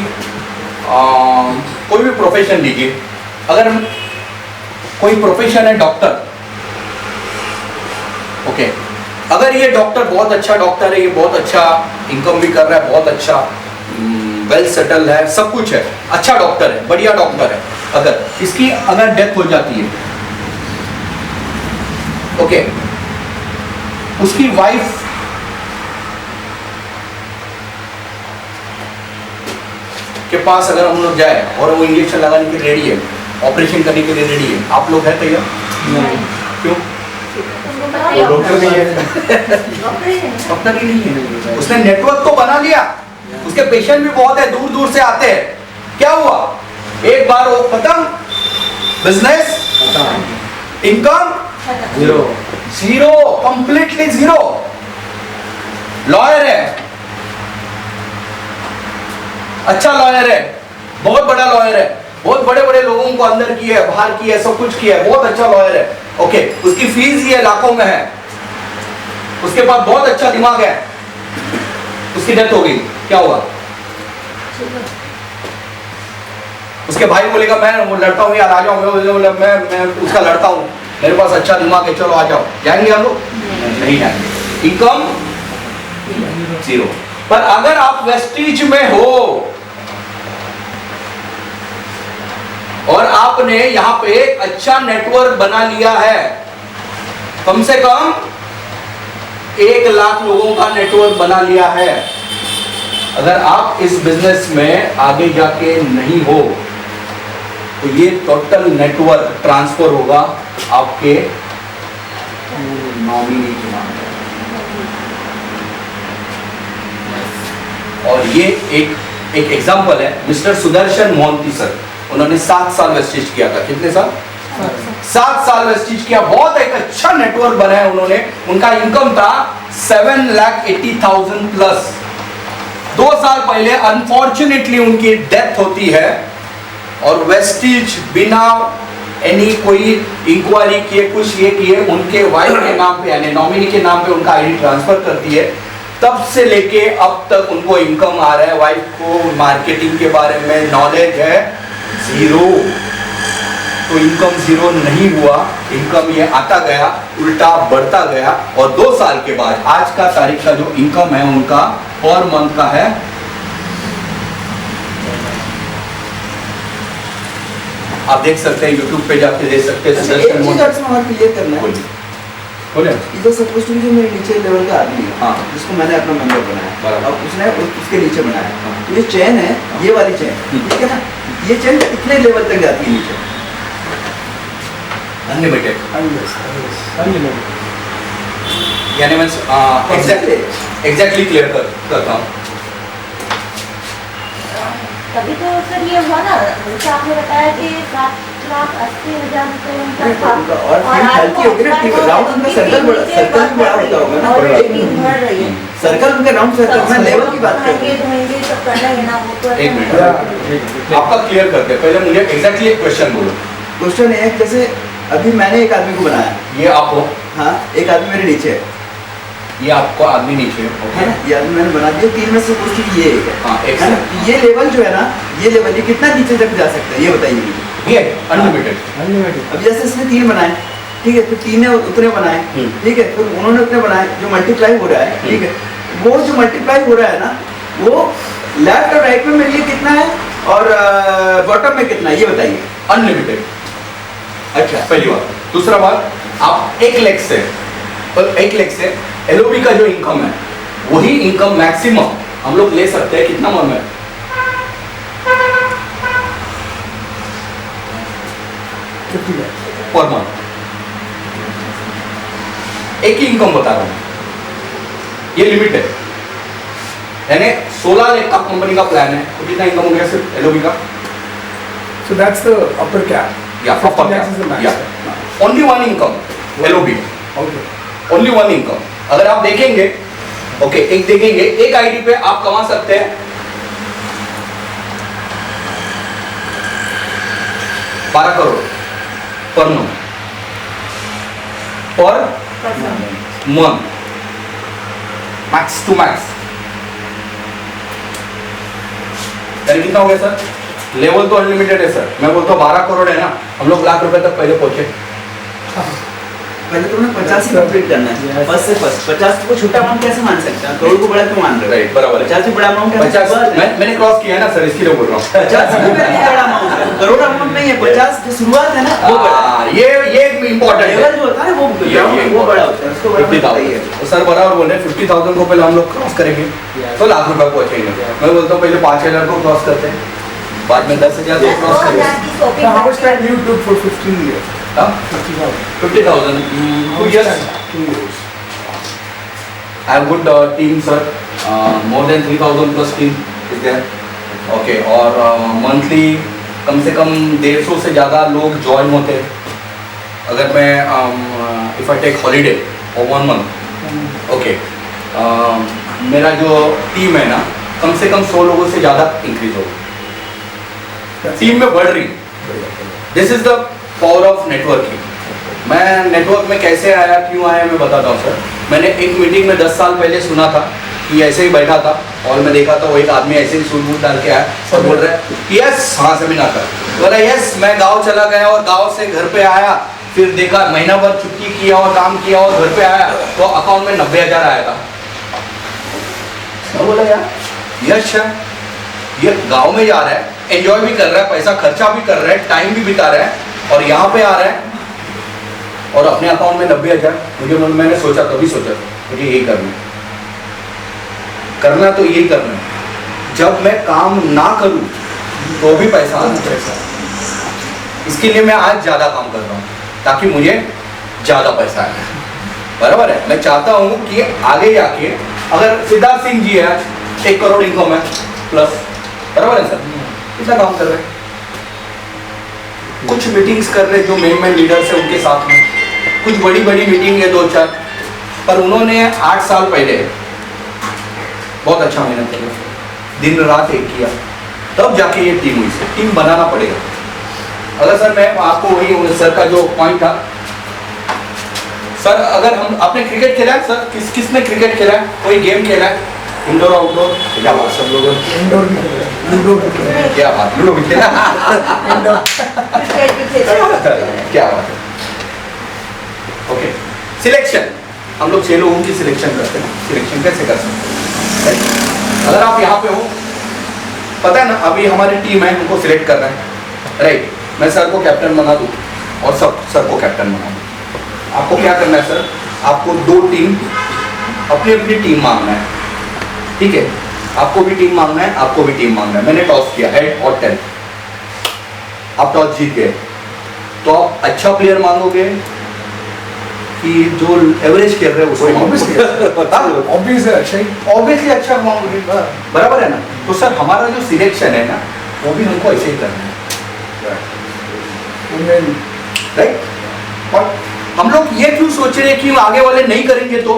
प्रोफेशन लीजिए। अगर कोई प्रोफेशन है डॉक्टर, ओके, अगर ये डॉक्टर बहुत अच्छा डॉक्टर है, ये बहुत अच्छा इनकम भी कर रहा है, बहुत अच्छा वेल सेटल है, सब कुछ है, अच्छा डॉक्टर है, बढ़िया डॉक्टर है, अगर इसकी अगर डेथ हो जाती है, ओके, उसकी वाइफ के पास अगर हम लोग जाए और वो इंजेक्शन लगाने के लिए रेडी है, ऑपरेशन करने के लिए रेडी है, आप लोग हैं तैयार? क्यों? डॉक्टर नहीं है। डॉक्टर ही नहीं है। उसने नेटवर्क तो बना लिया, उसके पेशेंट भी बहुत है, दूर दूर से आते हैं। क्या हुआ? एक बार वो खत्म, business income zero, completely zero. Lawyer है, अच्छा लॉयर है, बहुत बड़ा लॉयर है, बहुत बड़े बड़े लोगों को अंदर किया है, बाहर किया है, सब कुछ किया है, बहुत अच्छा लॉयर है। ओके, उसकी फीस ये लाखों में है, उसके पास बहुत अच्छा दिमाग है, उसकी डेथ हो गई। क्या हुआ? उसके भाई बोलेगा मैं वो लड़ता हूँ यार, आ जाओ। मैं उसका लड़ता हूँ, मेरे पास अच्छा दिमाग है, चलो आ जाओ। जाएंगे हम लोग? नहीं जाएंगे। Income zero. पर अगर आप वेस्टीज में हो और आपने यहाँ पे एक अच्छा नेटवर्क बना लिया है, कम से कम 1 लाख लोगों का नेटवर्क बना लिया है, अगर आप इस बिजनेस में आगे जाके नहीं हो तो ये टोटल नेटवर्क ट्रांसफर होगा आपके नॉमिनी के नाम। और ये एक एग्जांपल है, मिस्टर सुदर्शन मोहंती सर, उन्होंने 7 साल वेस्टेज किया था। कितने साल? 7 साल वेस्टेज किया, बहुत एक अच्छा नेटवर्क बनाया उन्होंने। उनका इनकम था 7,80,000 प्लस। 2 साल पहले अनफॉर्चुनेटली उनकी डेथ होती है और वेस्टेज बिना एनी कोई इंक्वायरी किए, कुछ ये किए, उनके वाइफ के नाम पे यानी नॉमिनी के नाम पे उनका आईडी ट्रांसफर करती है। तब से लेके अब तक उनको इनकम आ रहा है। वाइफ को मार्केटिंग के बारे में नॉलेज है जीरो, तो इनकम जीरो नहीं हुआ, इनकम ये आता गया, उल्टा बढ़ता गया। और 2 साल के बाद आज का तारीख का जो इनकम है उनका पर मंथ का है, आप देख सकते हैं, यूट्यूब पे जाके देख सकते हैं। एक चीज और क्लियर करना है, बोलिए। इधर सपोज टू जो मेरे नीचे लेवल का आदमी है, हाँ। जिसको मैंने अपना मेंबर बनाया, बराबर। अब उसने उसके नीचे बनाया, तो ये चेन है, ये वाली चेन, ठीक है ना, ये चेन कितने लेवल तक जाती है नीचे? Unlimited, unlimited. यानी मैं एग्जैक्टली क्लियर करता हूँ। तभी तो सर ये हुआ ना, जैसे आपने बताया कि 7,80,000 रुपए उनका था, और फिर हेल्थी होगी ना, ठीक है, राउंड उनका सर्कल भी बड़ा होता होगा ना, और एक टीम बढ़ रही है। सर्कल उनका राउंड सर्कल, मैं लेवल की बात कर रहा खाएंगे, धोएंगे, सब करना है ना, वो तो एक मिनट। मिनट आपका क्लियर करते हैं, पहले मुझे एग्जैक्टली एक क्वेश्चन बोलो। हूँ। क्वेश्चन है जैसे अभी मैंने एक आदमी को बनाया, ये आप हो, हाँ, एक आदमी मेरे नीचे है, ये आपको आदमी नीचे है, है ओके। ना, ये आदमी मैंने बना दिया, 3 में से कुछ ये एक है, हाँ, एक है ना, ये लेवल जो है ना, ये लेवल ये कितना नीचे तक जा सकता है, ये बताइए मुझे। ये अनलिमिटेड। अनलिमिटेड। अब जैसे इसने 3 बनाए, ठीक है, फिर 3 ने उतने बनाए, ठीक है, फिर उन्होंने उतने बनाए, जो मल्टीप्लाई हो रहा है, ठीक है, वो जो मल्टीप्लाई हो रहा है ना, वो लेफ्ट और राइट में मेरे लिए कितना है और बॉटम में कितना है, ये बताइए। अनलिमिटेड, अच्छा, पहली बात। दूसरा बात, आप 1 लाख से और 1 लाख से एलओबी का जो इनकम है, वही इनकम मैक्सिमम हम लोग ले सकते हैं कितना मंथ में? Per month. एक ही इनकम बता रहा हूं, ये लिमिट है, यानी 16 लाख का कंपनी का प्लान है, तो कितना इनकम हो गया सिर्फ एलओबी का? So that's the upper cap. Yeah, 50 upper lakhs is the cap. max. Yeah. Only one income, LOB. Okay. Only one income. अगर आप देखेंगे, ओके, एक देखेंगे, एक आईडी पे आप कमा सकते हैं 12 crore per month, per month, max to max. यानी कितना हो गया सर? लेवल तो अनलिमिटेड है सर, मैं बोलता हूँ 12 करोड़ है ना, हम लोग लाख रुपए तक पहले पहुंचे। पहले तो ना 50 ही कंप्लीट करना है, फर्स्ट से फर्स्ट। 50 को छोटा अमाउंट कैसे मान सकते हैं, करोड़ को बड़ा क्यों मान रहे हो? राइट, बराबर है। 50 से बड़ा अमाउंट है, 50 मैंने क्रॉस किया है ना सर, इसके लिए बोल रहा हूँ। 50 भी मेरे लिए बड़ा अमाउंट है, करोड़ अमाउंट नहीं है, 50 जो शुरुआत है ना, वो बड़ा है। ये इम्पोर्टेंट है। लेवल जो होता है वो बड़ा होता है, उसको बड़ा बताइए। 50,000 तो सर बराबर बोल रहे हैं, 50,000 को पहले हम लोग क्रॉस करेंगे तो लाख रुपए पहुंचेंगे। मैं बोलता हूँ पहले 5,000 को क्रॉस करते हैं, बाद में 10,000 को क्रॉस करेंगे। 2,000 की So shopping how much time you took for 15 years? 50,000. 50,000 2 years 2 years. I have good team sir, more than 3,000 plus team is there, okay, और monthly कम से कम 150 से ज़्यादा लोग ज्वाइन होते हैं। अगर मैं if I take holiday for 1 month, okay, मेरा जो टीम है ना, कम से कम 100 लोगों से ज़्यादा इंक्रीज होगा, टीम में बढ़ रही। This is the power of networking. मैं नेटवर्क में कैसे आया, क्यों आया, मैं बताता हूँ सर। मैंने एक मीटिंग में 10 साल पहले सुना था कि ऐसे ही बैठा था और मैं देखा था वो एक आदमी ऐसे ही सूट बूट डाल के आया और बोल रहा है यस, हाँ सेमिनार का बोला यस, मैं गांव चला गया और गांव से घर पे आया, फिर देखा महीना भर छुट्टी किया और काम किया और घर पे आया तो अकाउंट में 90,000 आया था। मैं बोला यार यश है, ये गांव में जा रहा है, एंजॉय भी कर रहा है, पैसा खर्चा भी कर रहा है, टाइम भी बिता रहा है और यहाँ पे आ रहा है और अपने अकाउंट में 90,000। मैंने सोचा, कभी सोचा मुझे यही करना तो यही करना है। जब मैं काम ना करूं तो भी पैसा आता है। इसके लिए मैं आज ज़्यादा काम कर रहा हूँ ताकि मुझे ज़्यादा पैसा आए, बराबर है। मैं चाहता हूँ कि आगे जाके अगर सिद्धार्थ सिंह जी है, 1 करोड़ इनकम है प्लस, बराबर है सर? कितना काम कर रहे हैं, कुछ मीटिंग्स कर रहे जो मेन लीडर्स है उनके साथ में, कुछ बड़ी बड़ी मीटिंग है 2-4, पर उन्होंने 8 साल पहले बहुत अच्छा मेहनत किया, दिन रात एक किया, तब जाके ये टीम हुई। टीम बनाना पड़ेगा। अगर सर मैं आपको वही सर का जो पॉइंट था सर, अगर हम आपने क्रिकेट खेला है सर, किसने क्रिकेट खेला है, कोई गेम खेला है इंडोर आउटडोर? क्या बात, सब लोगों ने इंडोर भी खेला है, लूडो भी खेला है। क्या बात, लूडो भी खेला क्या बात है। ओके, सिलेक्शन हम लोग 6 लोगों की सिलेक्शन करते हैं। सिलेक्शन कैसे कर सकते हैं? अगर आप यहाँ पे हो, पता है ना, अभी हमारी टीम है, उनको सिलेक्ट कर रहे हैं, राइट? मैं सर को कैप्टन बना दूँ और सब सर को कैप्टन बना दूँ। आपको क्या करना है सर, आपको 2 टीम अपनी अपनी टीम मांगना है, ठीक है? आपको भी टीम मांगना है, आपको भी टीम मांगना है। मैंने टॉस किया, हेड और टेल, आप टॉस जीत गए, तो आप अच्छा प्लेयर मांगोगे कि जो एवरेज खेल रहे हैं उसको मांगोगे? ऑब्वियस है, अच्छा ही। ऑब्वियसली अच्छा मांगोगे, बराबर है ना? तो सर हमारा जो सिलेक्शन है ना, वो भी हमको ऐसे ही करना है, राइट? और हम लोग ये क्यों सोच रहे हैं कि आगे वाले नहीं करेंगे? तो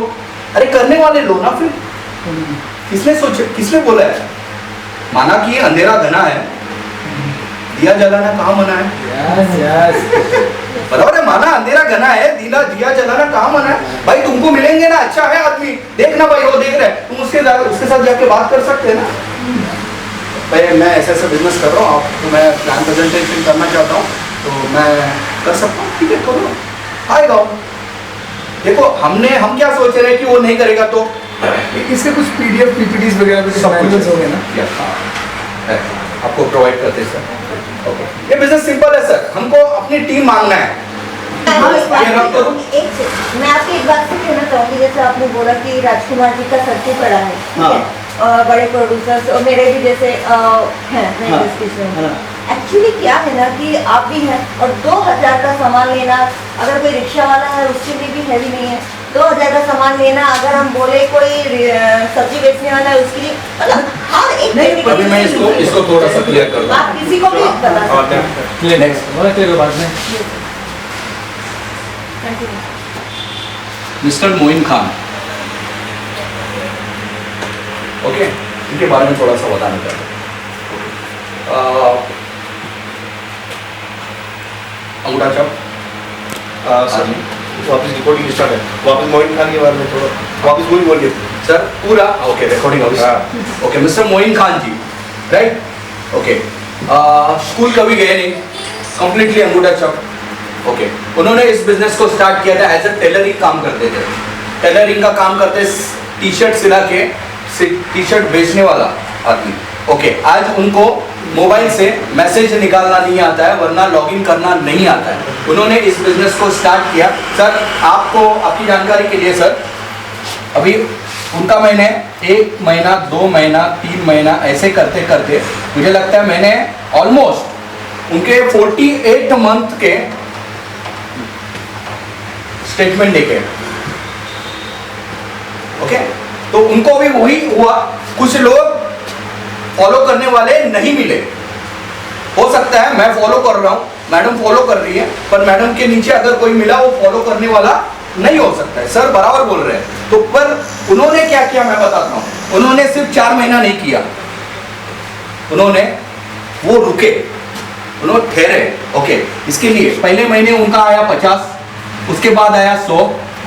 अरे करने वाले लो ना फिर। किसने बोला है? माना कि अंधेरा घना है, दिया जलाना कहाँ मना है? बराबर है, माना अंधेरा घना है, दिया जलाना कहाँ मना है? भाई तुमको मिलेंगे ना, अच्छा है आदमी, देखना भाई वो देख रहे हैं, तुम उसके साथ जाके बात कर सकते हैं ना। भाई मैं ऐसा बिजनेस कर रहा हूँ, आपको मैं प्लान प्रेजेंटेशन करना चाहता हूँ, तो मैं कर सकता हूँ, ठीक है करो, आएगा। देखो हम क्या सोच रहे हैं कि वो नहीं करेगा, तो इसके कुछ PDF PPTs वगैरह भी सब कुछ हो गए ना, आपको प्रोवाइड करते हैं सर। ओके, ये बिजनेस सिंपल है सर, हमको अपनी टीम मांगना है। मैं आपकी एक बात से कहना चाहूँगी, जैसे आपने बोला कि राजकुमार जी का सर्कल पड़ा है, ठीक है? बड़े प्रोड्यूसर्स और मेरे भी जैसे हैं इंडस्ट्रीज में। एक्चुअली क्या है ना कि आप भी हैं, और 2000 का सामान लेना, अगर कोई रिक्शा वाला है उसके लिए भी हैवी नहीं है। 2000 का सामान लेना, अगर हम बोले कोई सब्जी बेचने वाला है उसके लिए, मतलब हर एक अभी मैं इसको थोड़ा सा क्लियर कर दूं। आप किसी को भी बता सकते हैं। मिस्टर मोइन खान, ओके, इनके बारे में थोड़ा सा बताना चाहता हूँ। अंगूठा चौक वापस रिकॉर्डिंग स्टार्ट है, वापस मोइन खान के बारे में थोड़ा वापस वही बोलिए सर पूरा। ओके, रिकॉर्डिंग अभी। ओके, मिस्टर मोइन खान जी, राइट? ओके, स्कूल कभी गए नहीं, कंप्लीटली अंगूठा चौक। ओके, उन्होंने इस बिजनेस को स्टार्ट किया था, एज ए टेलरिंग काम करते थे। टेलरिंग का काम करते, टी-शर्ट सिला के टी-शर्ट बेचने वाला आदमी। ओके, आज उनको मोबाइल से मैसेज निकालना नहीं आता है, वरना लॉगिन करना नहीं आता है। उन्होंने इस बिजनेस को स्टार्ट किया। सर आपको, आपकी जानकारी के लिए सर, अभी उनका मैंने 1 महीना, 2 महीना, 3 महीना ऐसे करते करते मुझे लगता है मैंने ऑलमोस्ट उनके 48 मंथ के स्टेटमेंट देखे। ओके, तो उनको भी वही हुआ। कुछ लोग फॉलो करने वाले नहीं मिले। हो सकता है मैं फॉलो कर रहा हूं, मैडम फॉलो कर रही है, पर मैडम के नीचे अगर कोई मिला वो फॉलो करने वाला नहीं हो सकता है। सर बराबर बोल रहे हैं। तो पर उन्होंने क्या किया मैं बताता हूं। उन्होंने सिर्फ 4 महीना नहीं किया, उन्होंने वो रुके, उन्होंने ठहरे। ओके, इसके लिए पहले महीने उनका आया 50, उसके बाद आया 100,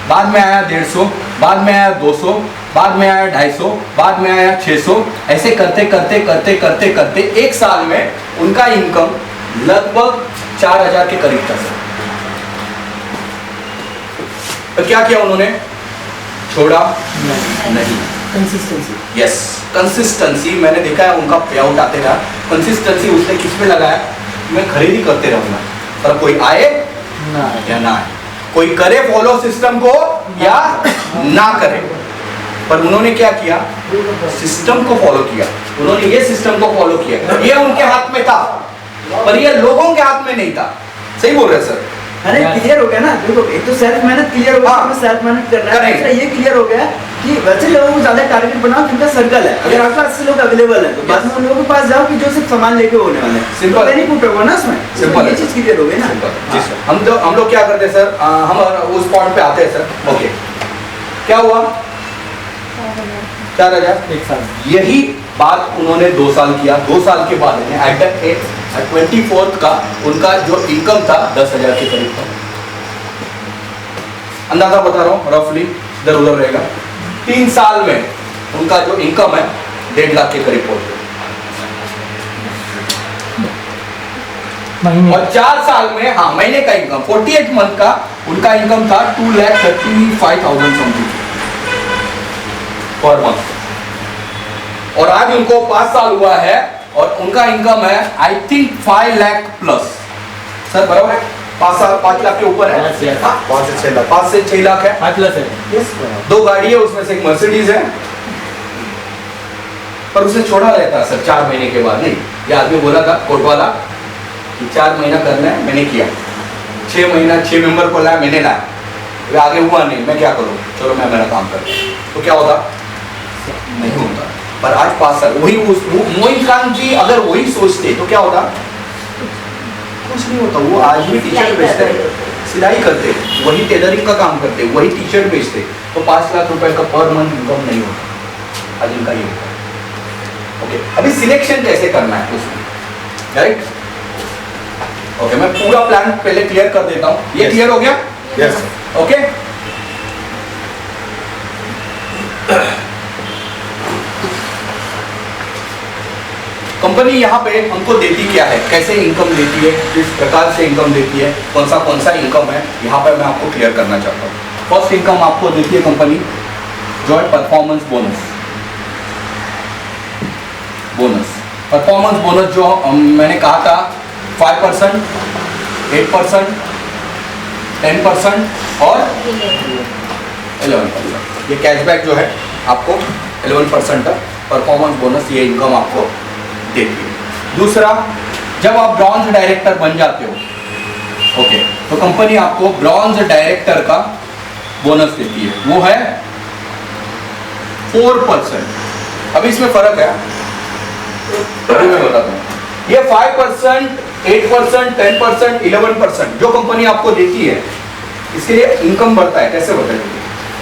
बाद में आया 150, बाद में आया 200, बाद में आया 250, बाद में आया 600। ऐसे करते करते करते करते करते 1 साल में उनका इनकम लगभग 4000 के करीब था। तो क्या किया उन्होंने? छोड़ा नहीं। कंसिस्टेंसी। Yes, consistency. मैंने देखा है उनका पे आउट आते रहा। कंसिस्टेंसी उसने किस पे लगाया? मैं खरीदी करते रहूंगा, पर कोई आए या ना आए, कोई करे फॉलो सिस्टम को या ना करे। पर उन्होंने क्या किया? सिस्टम को फॉलो किया। उन्होंने ये सिस्टम को फॉलो किया। ये उनके हाथ में था, पर ये लोगों के हाथ में नहीं था। सही बोल रहे हैं सर? अरे क्लियर हो गया ना। देखो, एक तो सेल्फ मेहनत क्लियर हो गया, हमें सेल्फ मेहनत करना है। दूसरा ये क्लियर हो गया कि वैसे लोगों को ज्यादा टारगेट बनाओ जिनका सर्कल है। अगर आपके पास 80 लोग अवेलेबल है तो बाद में उन लोगों के पास जाओ कि जो सिर्फ सामान लेके होने वाले हैं। Simple। बेनिफिट होगा ना उसमें, Simple ये है। चीज क्लियर हो गई ना। जी सर, हम लोग क्या करते हैं सर, हम उस पॉइंट पे आते हैं सर। ओके, क्या हुआ? 4000 एक साल यही बात उन्होंने 2 साल किया। 2 साल के बाद एट द 24th का उनका जो इनकम था 10,000 के करीब था। अंदाजा बता रहा हूँ, रफली इधर उधर रहेगा। 3 साल में उनका जो इनकम है 1.5 लाख के करीब पहुंच गया। महीने और 4 साल में, हाँ, महीने का इनकम 48 मंथ का उनका इनकम था 2,35,000 समथिंग पर मंथ। और आज उनको 5 साल हुआ है और उनका इनकम है I think 5 lakh plus. Sir बराबर है? 5 साल 5 लाख के ऊपर है। 5 से 6 लाख 5 से 6 लाख है। 5 प्लस है। 2 गाड़ी है, उसमें से एक मर्सिडीज है। पर उसने छोड़ा रहता है सर 4 महीने के बाद। नहीं, ये आदमी बोला था कोर्ट वाला कि 4 महीना करना है, मैंने किया। 6 महीना 6 मेंबर को लाया, मैंने लाया, वे आगे हुआ नहीं, मैं क्या करूं, चलो मैं मेरा काम करता। तो क्या होता? नहीं होता। पर आज 5 साल वही मोइन खान जी अगर वही सोचते तो क्या होता? कुछ नहीं होता। वो आज भी टी शर्ट बेचते हैं, सिलाई करते, वही टेलरिंग का काम करते, वही टी शर्ट बेचते, तो 5 लाख रुपए का पर मंथ इनकम नहीं होता। आज इनका ये होता है। ओके, अभी सिलेक्शन कैसे करना है उसमें, राइट? ओके, मैं पूरा प्लान पहले क्लियर कर देता हूँ। ये क्लियर हो गया? यस ओके, कंपनी यहाँ पे हमको देती क्या है, कैसे इनकम देती है, किस प्रकार से इनकम देती है, कौन सा इनकम है, यहाँ पे मैं आपको क्लियर करना चाहता हूँ। फर्स्ट इनकम आपको देती है कंपनी जो है परफॉर्मेंस बोनस। परफॉर्मेंस बोनस जो मैंने कहा था 5%, 8%, 10% और 11%। ये कैशबैक जो है आपको 11% का परफॉर्मेंस बोनस, ये इनकम आपको देती है। दूसरा, जब आप ब्रॉन्ज डायरेक्टर बन जाते हो, ओके, तो कंपनी आपको ब्रॉन्ज डायरेक्टर का बोनस देती है, वो है 4%। अभी इसमें फर्क है, अभी मैं बताता हूँ। ये 5%, 8%, 10%, 11% जो कंपनी आपको देती है, इसके लिए इनकम बढ़ता है। कैसे बताइए?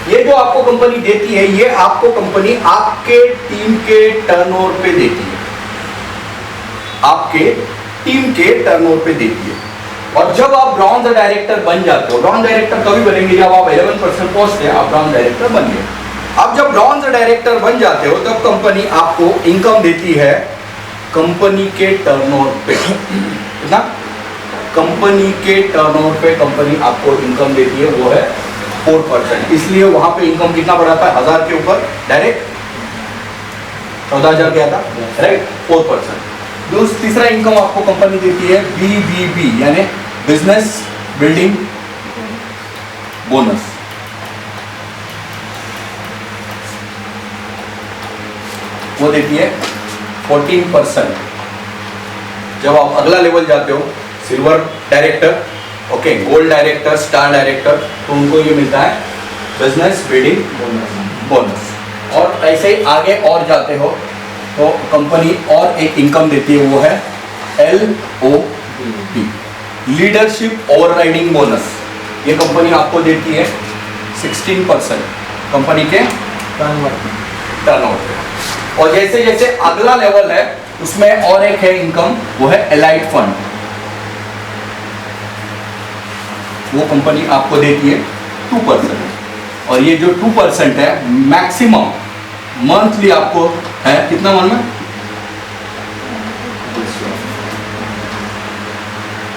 ये जो आपको कंपनी देती है, ये आपको कंपनी आपके टीम के टर्नओवर पे देती है, आपके टीम के टर्नओवर पे देती है। और जब आप ब्रॉन्ज डायरेक्टर बन जाते हो, ब्रॉन्ज डायरेक्टर कभी बनेंगे जब आप 11% पहुंचते हैं, आप ब्रॉन्ज डायरेक्टर बन गए। अब जब ब्रॉन्ज डायरेक्टर बन जाते हो तब कंपनी आपको इनकम देती है कंपनी के टर्नओवर पे। ना, कंपनी के टर्नओवर पे कंपनी आपको इनकम देती है, वो है 4%। इसलिए वहां पे इनकम कितना बढ़ाता है? 1000 के ऊपर डायरेक्ट 14,000 क्या था, राइट? 4%। तीसरा इनकम आपको कंपनी देती है BBB, यानी बिजनेस बिल्डिंग बोनस। वो देती है 14%। जब आप अगला लेवल जाते हो, silver director, okay, gold director, star director, तो उनको ये मिलता है बिजनेस बिल्डिंग बोनस। और ऐसे ही आगे और जाते हो तो कंपनी और एक इनकम देती है, वो है LOB, लीडरशिप ओवरराइडिंग बोनस। ये कंपनी आपको देती है 16% कंपनी के टर्नओवर पे। और जैसे जैसे अगला लेवल है उसमें और एक है इनकम, वो है एलाइड फंड। वो कंपनी आपको देती है 2%। और ये जो 2% है मैक्सिमम मंथली आपको है कितना मन में?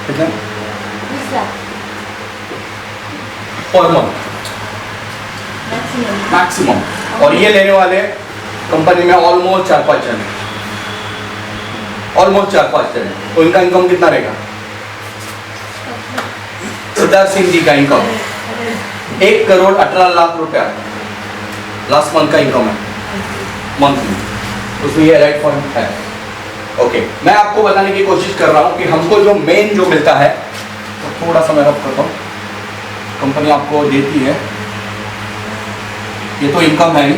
कितना? Per month maximum. और ये लेने वाले कंपनी में ऑलमोस्ट 4-5 जन है, ऑलमोस्ट 4-5 जन है। तो इनका इनकम कितना रहेगा? सिद्धार्थ सिंह जी का इनकम 1,18,00,000 रुपया लास्ट मंथ का इनकम है, मंथली। उसमें ये राइट फंड है। ओके, मैं आपको बताने की कोशिश कर रहा हूं कि हमको जो मेन जो मिलता है, तो थोड़ा सा मैं रब करता हूं। कंपनी आपको देती है ये तो इनकम है ही,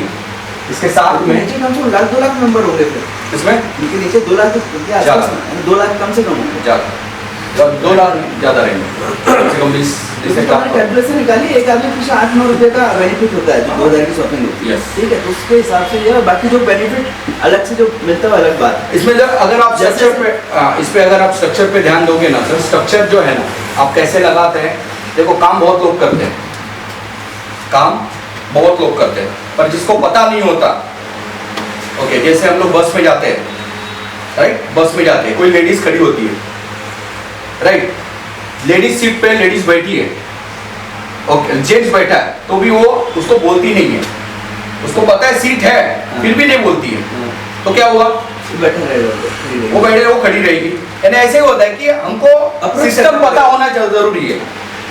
इसके साथ में नीचे कम से कम 1 लाख 2 लाख मेंबर होंगे फिर इसमें इनके नीचे 2 लाख के आसपास में, 2 लाख कम से कम होंगे। ज़्यादा 2 लाख ज़्यादा रहेंगे, कम से कम 20 इसमें तो हमने कैलकुलेशन निकाली, एक आदमी पीछे 8-9 रुपए का बेनिफिट होता है जो 2000 की शॉपिंग होती है। Yes. ठीक है, तो उसके हिसाब से ये और बाकी जो बेनिफिट अलग से जो मिलता है अलग बात है। इसमें जब अगर आप स्ट्रक्चर पे इस पे अगर आप स्ट्रक्चर पे ध्यान दोगे ना सर, स्ट्रक्चर जो है ना आप कैसे लगाते हैं, देखो काम बहुत लोग करते हैं, काम बहुत लोग करते हैं, पर जिसको पता नहीं होता, ओके, जैसे हम लोग बस में जाते हैं, राइट, बस में जाते हैं, कोई लेडीज खड़ी होती है, राइट, लेडीज सीट पे लेडीज बैठी है, ओके, जेंट्स बैठा है, तो भी वो उसको बोलती नहीं है, उसको पता है सीट है, फिर भी नहीं बोलती है, तो क्या हुआ, बैठा रहेगा, वो बैठे वो खड़ी रहेगी। यानी ऐसे ही होता है कि हमको सिस्टम पता होना जरूरी है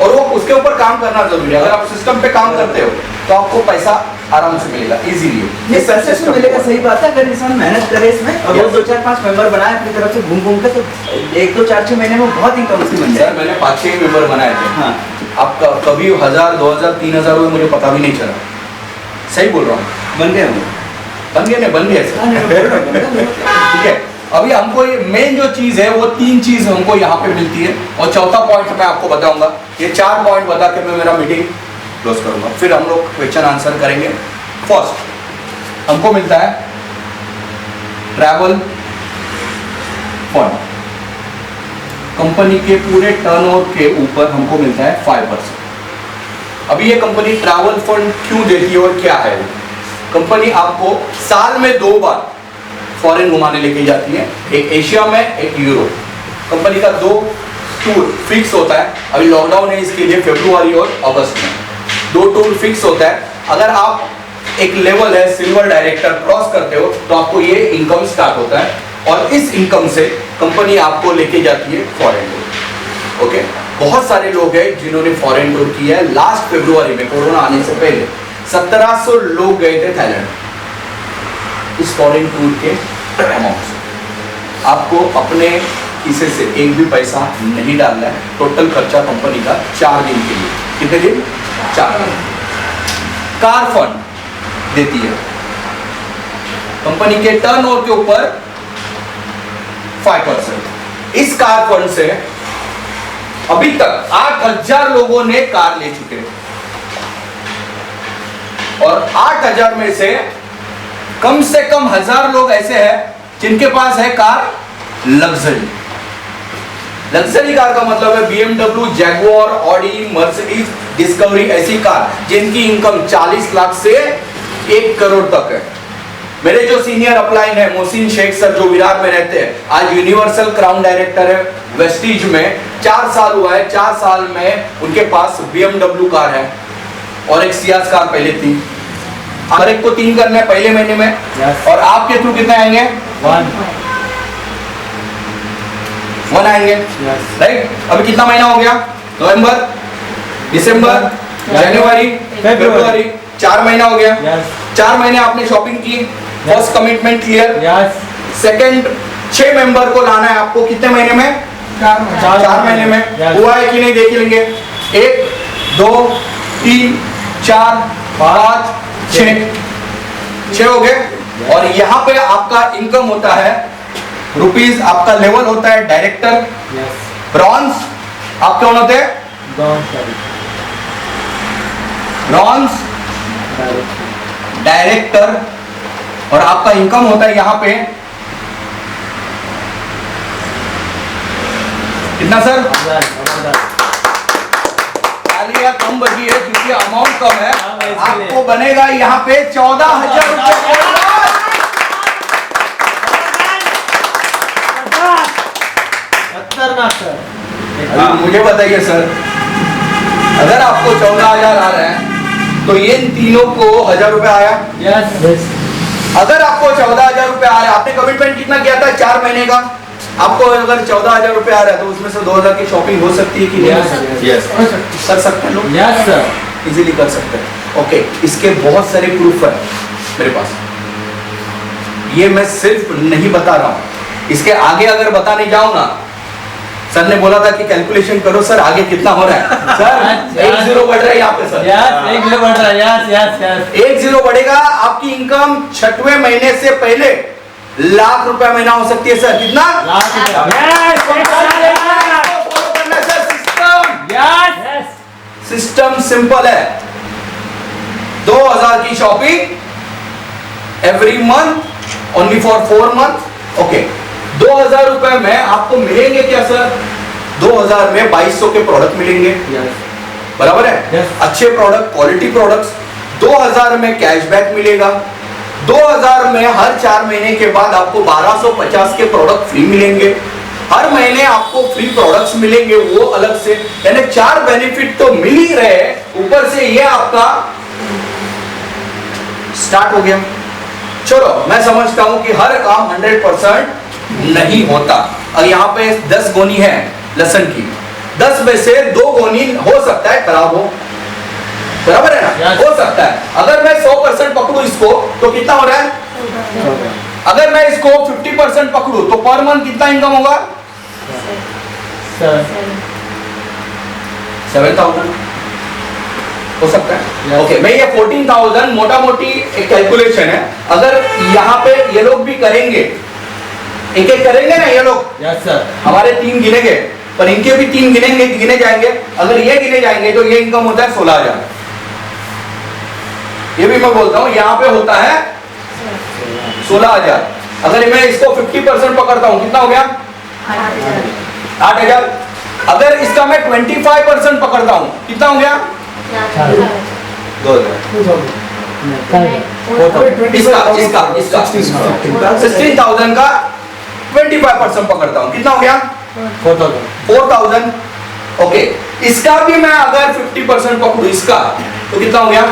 और वो उसके ऊपर काम करना जरूरी है। अगर आप सिस्टम पे काम करते हो तो आपको पैसा आराम से मिलेगा, इजीली। ये सक्सेस तो मिलेगा, सही बात है। अगर इंसान मेहनत करे इसमें और वो 2-4-5 मेंबर बनाए अपनी तरफ से घूम घूम के, तो 1-2-4-6 महीने में बहुत इनकम उसकी बन सर जाए। मैंने 5-6 मेंबर बनाए थे, हाँ, आपका कभी 1000, 2000, 3000 हुए मुझे पता भी नहीं चला, सही बोल रहा हूँ, बन गए होंगे। बन गए, नहीं बन गए सर, हाँ, नहीं, बोल रहा हूँ, बन गए। ठीक है। अभी हमको ये मेन जो चीज है वो 3 चीज हमको यहाँ पे मिलती है और चौथा पॉइंट मैं आपको बताऊंगा। ये 4 पॉइंट बता के मैं मेरा मीटिंग क्लोज करूंगा, फिर हम लोग क्वेश्चन आंसर करेंगे। फर्स्ट हमको मिलता है ट्रैवल फंड, कंपनी के पूरे टर्नओवर के ऊपर हमको मिलता है 5%। अभी ये कंपनी ट्रैवल फंड क्यों देती है और क्या है? कंपनी आपको साल में 2 बार फॉरेन घुमाने लेके जाती है, एक एशिया में, एक यूरोप। कंपनी का 2 टूर फिक्स होता है, अभी लॉकडाउन है इसके लिए फरवरी और अगस्त में 2 टूर फिक्स होता है। अगर आप एक लेवल है सिल्वर डायरेक्टर क्रॉस करते हो तो आपको ये इनकम स्टार्ट होता है और इस इनकम से कंपनी आपको लेके जाती है फॉरेन टूर। ओके, बहुत सारे लोग हैं जिन्होंने फॉरेन टूर किया है। लास्ट फरवरी में कोरोना आने से पहले 1700 लोग गए थे थाईलैंड इस फॉरेन टूर के अमाउंट से। आपको अपने किसी से एक भी पैसा नहीं डालना है। टोटल खर्चा कंपनी का 4 दिन के लिए, कितने दिन? 4 दिन। कार फंड देती है कंपनी के टर्नओवर के ऊपर 5%। इस कार फंड से अभी तक 8000 लोगों ने कार ले चुके हैं और 8000 में से कम 1000 लोग ऐसे हैं जिनके पास है कार लग्जरी। लग्जरी कार का मतलब है BMW, Jaguar, Audi, Mercedes, discovery, ऐसी कार जिनकी इनकम 40 लाख से 1 करोड़ तक है। मेरे जो सीनियर अपलाइन है मोहसिन शेख सर, जो विरार में रहते हैं, आज यूनिवर्सल क्राउन डायरेक्टर है वेस्टीज में। 4 साल हुआ है, 4 साल में उनके पास BMW कार है और एक सियाज कार पहले थी। हर एक को 3 करने हैं पहले महीने में। Yes. और आपके थ्रू कितने आएंगे? 1 आएंगे, राइट? अभी कितना महीना हो गया? नवंबर, दिसंबर, जनवरी, फरवरी, 4 महीना हो गया। 4 महीने आपने शॉपिंग की, first commitment clear. Second 6 member को लाना है आपको कितने महीने में? 4 महीने में। हुआ है कि नहीं देख लेंगे। 1, 2, 3, 4, 5, 6 हो गए। और यहाँ पे आपका इनकम होता है रुपीज, आपका लेवल होता है डायरेक्टर, ब्रॉन्ज। आप कौन होते हैं? Bronze, director. और आपका इनकम होता है यहाँ पे कितना सर? तालियां कम बजी है क्योंकि अमाउंट कम है। आपको बनेगा यहाँ पे 14,000 रुपए। मुझे बताइए सर, अगर आपको 14,000 आ रहे हैं तो ये तीनों को 1000 रुपए आया। अगर आपको 14,000 रुपए आ रहे हैं, आपने कमिटमेंट कितना किया था? 4 महीने का। आपको अगर 14,000 रुपए आ रहा है तो उसमें से 2,000 की शॉपिंग हो सकती है कि नहीं? यस, कर सकते हैं लोग। यस सर, इजीली कर सकते हैं। ओके, इसके बहुत सारे प्रूफ है मेरे पास। ये मैं सिर्फ नहीं बता रहा हूँ, इसके आगे अगर बताने जाऊँ ना सर ने बोला था कि कैलकुलेशन करो सर आगे कितना हो रहा है सर 1 0 बढ़ रहा है यहाँ पे सर यस, एक बढ़ रहा है, यस यस यस। 1 0 बढ़ेगा आपकी इनकम 6वें महीने से पहले लाख रुपए महीना हो सकती है सर कितना लाख रुपया। Yes, excellent. फॉलो करना है sir system yes. System simple है 2000 की shopping every month only for 4 month okay 2000 रुपए में आपको मिलेंगे क्या सर 2000 में 2200 के प्रोडक्ट मिलेंगे बराबर है Yes. अच्छे प्रोडक्ट क्वालिटी प्रोडक्ट्स 2000 में कैशबैक मिलेगा 2000 में हर 4 महीने के बाद आपको 1250 के प्रोडक्ट फ्री मिलेंगे हर महीने आपको फ्री प्रोडक्ट्स मिलेंगे वो अलग से यानी 4 बेनिफिट तो मिल ही रहे ऊपर से ये आपका स्टार्ट हो गया चलो मैं समझता हूं कि हर काम 100% नहीं होता और यहाँ पे 10 गोनी है लहसुन की 10 में से 2 गोनी हो सकता है खराब हो बराबर है ना Yes. हो सकता है अगर मैं 100% पकड़ू इसको तो कितना हो रहा है अगर मैं इसको 50% पकड़ू तो पर मंथ कितना इनकम होगा सर 7,000 हो सकता है Yes. ओके मैं ये 14,000 मोटा मोटी एक कैलकुलेशन है अगर यहाँ पे ये लोग भी करेंगे एक एक करेंगे ना ये लोग यस सर। हमारे 3 गिनेंगे पर इनके भी 3 गिने जाएंगे अगर ये गिने जाएंगे तो ये इनकम होता है 16,000 ये भी मैं बोलता हूँ यहाँ पे होता है 16,000 अगर मैं इसको 50% पकड़ता हूँ कितना हो गया 8,000 अगर इसका मैं 25% पकड़ता हूँ कितना हो गया 2,000 इसका 16,000 का 25% पकड़ता हूँ कितना हो गया 4,000 ओके इसका भी मैं अगर 50% पकड़ू इसका तो कितना हो गया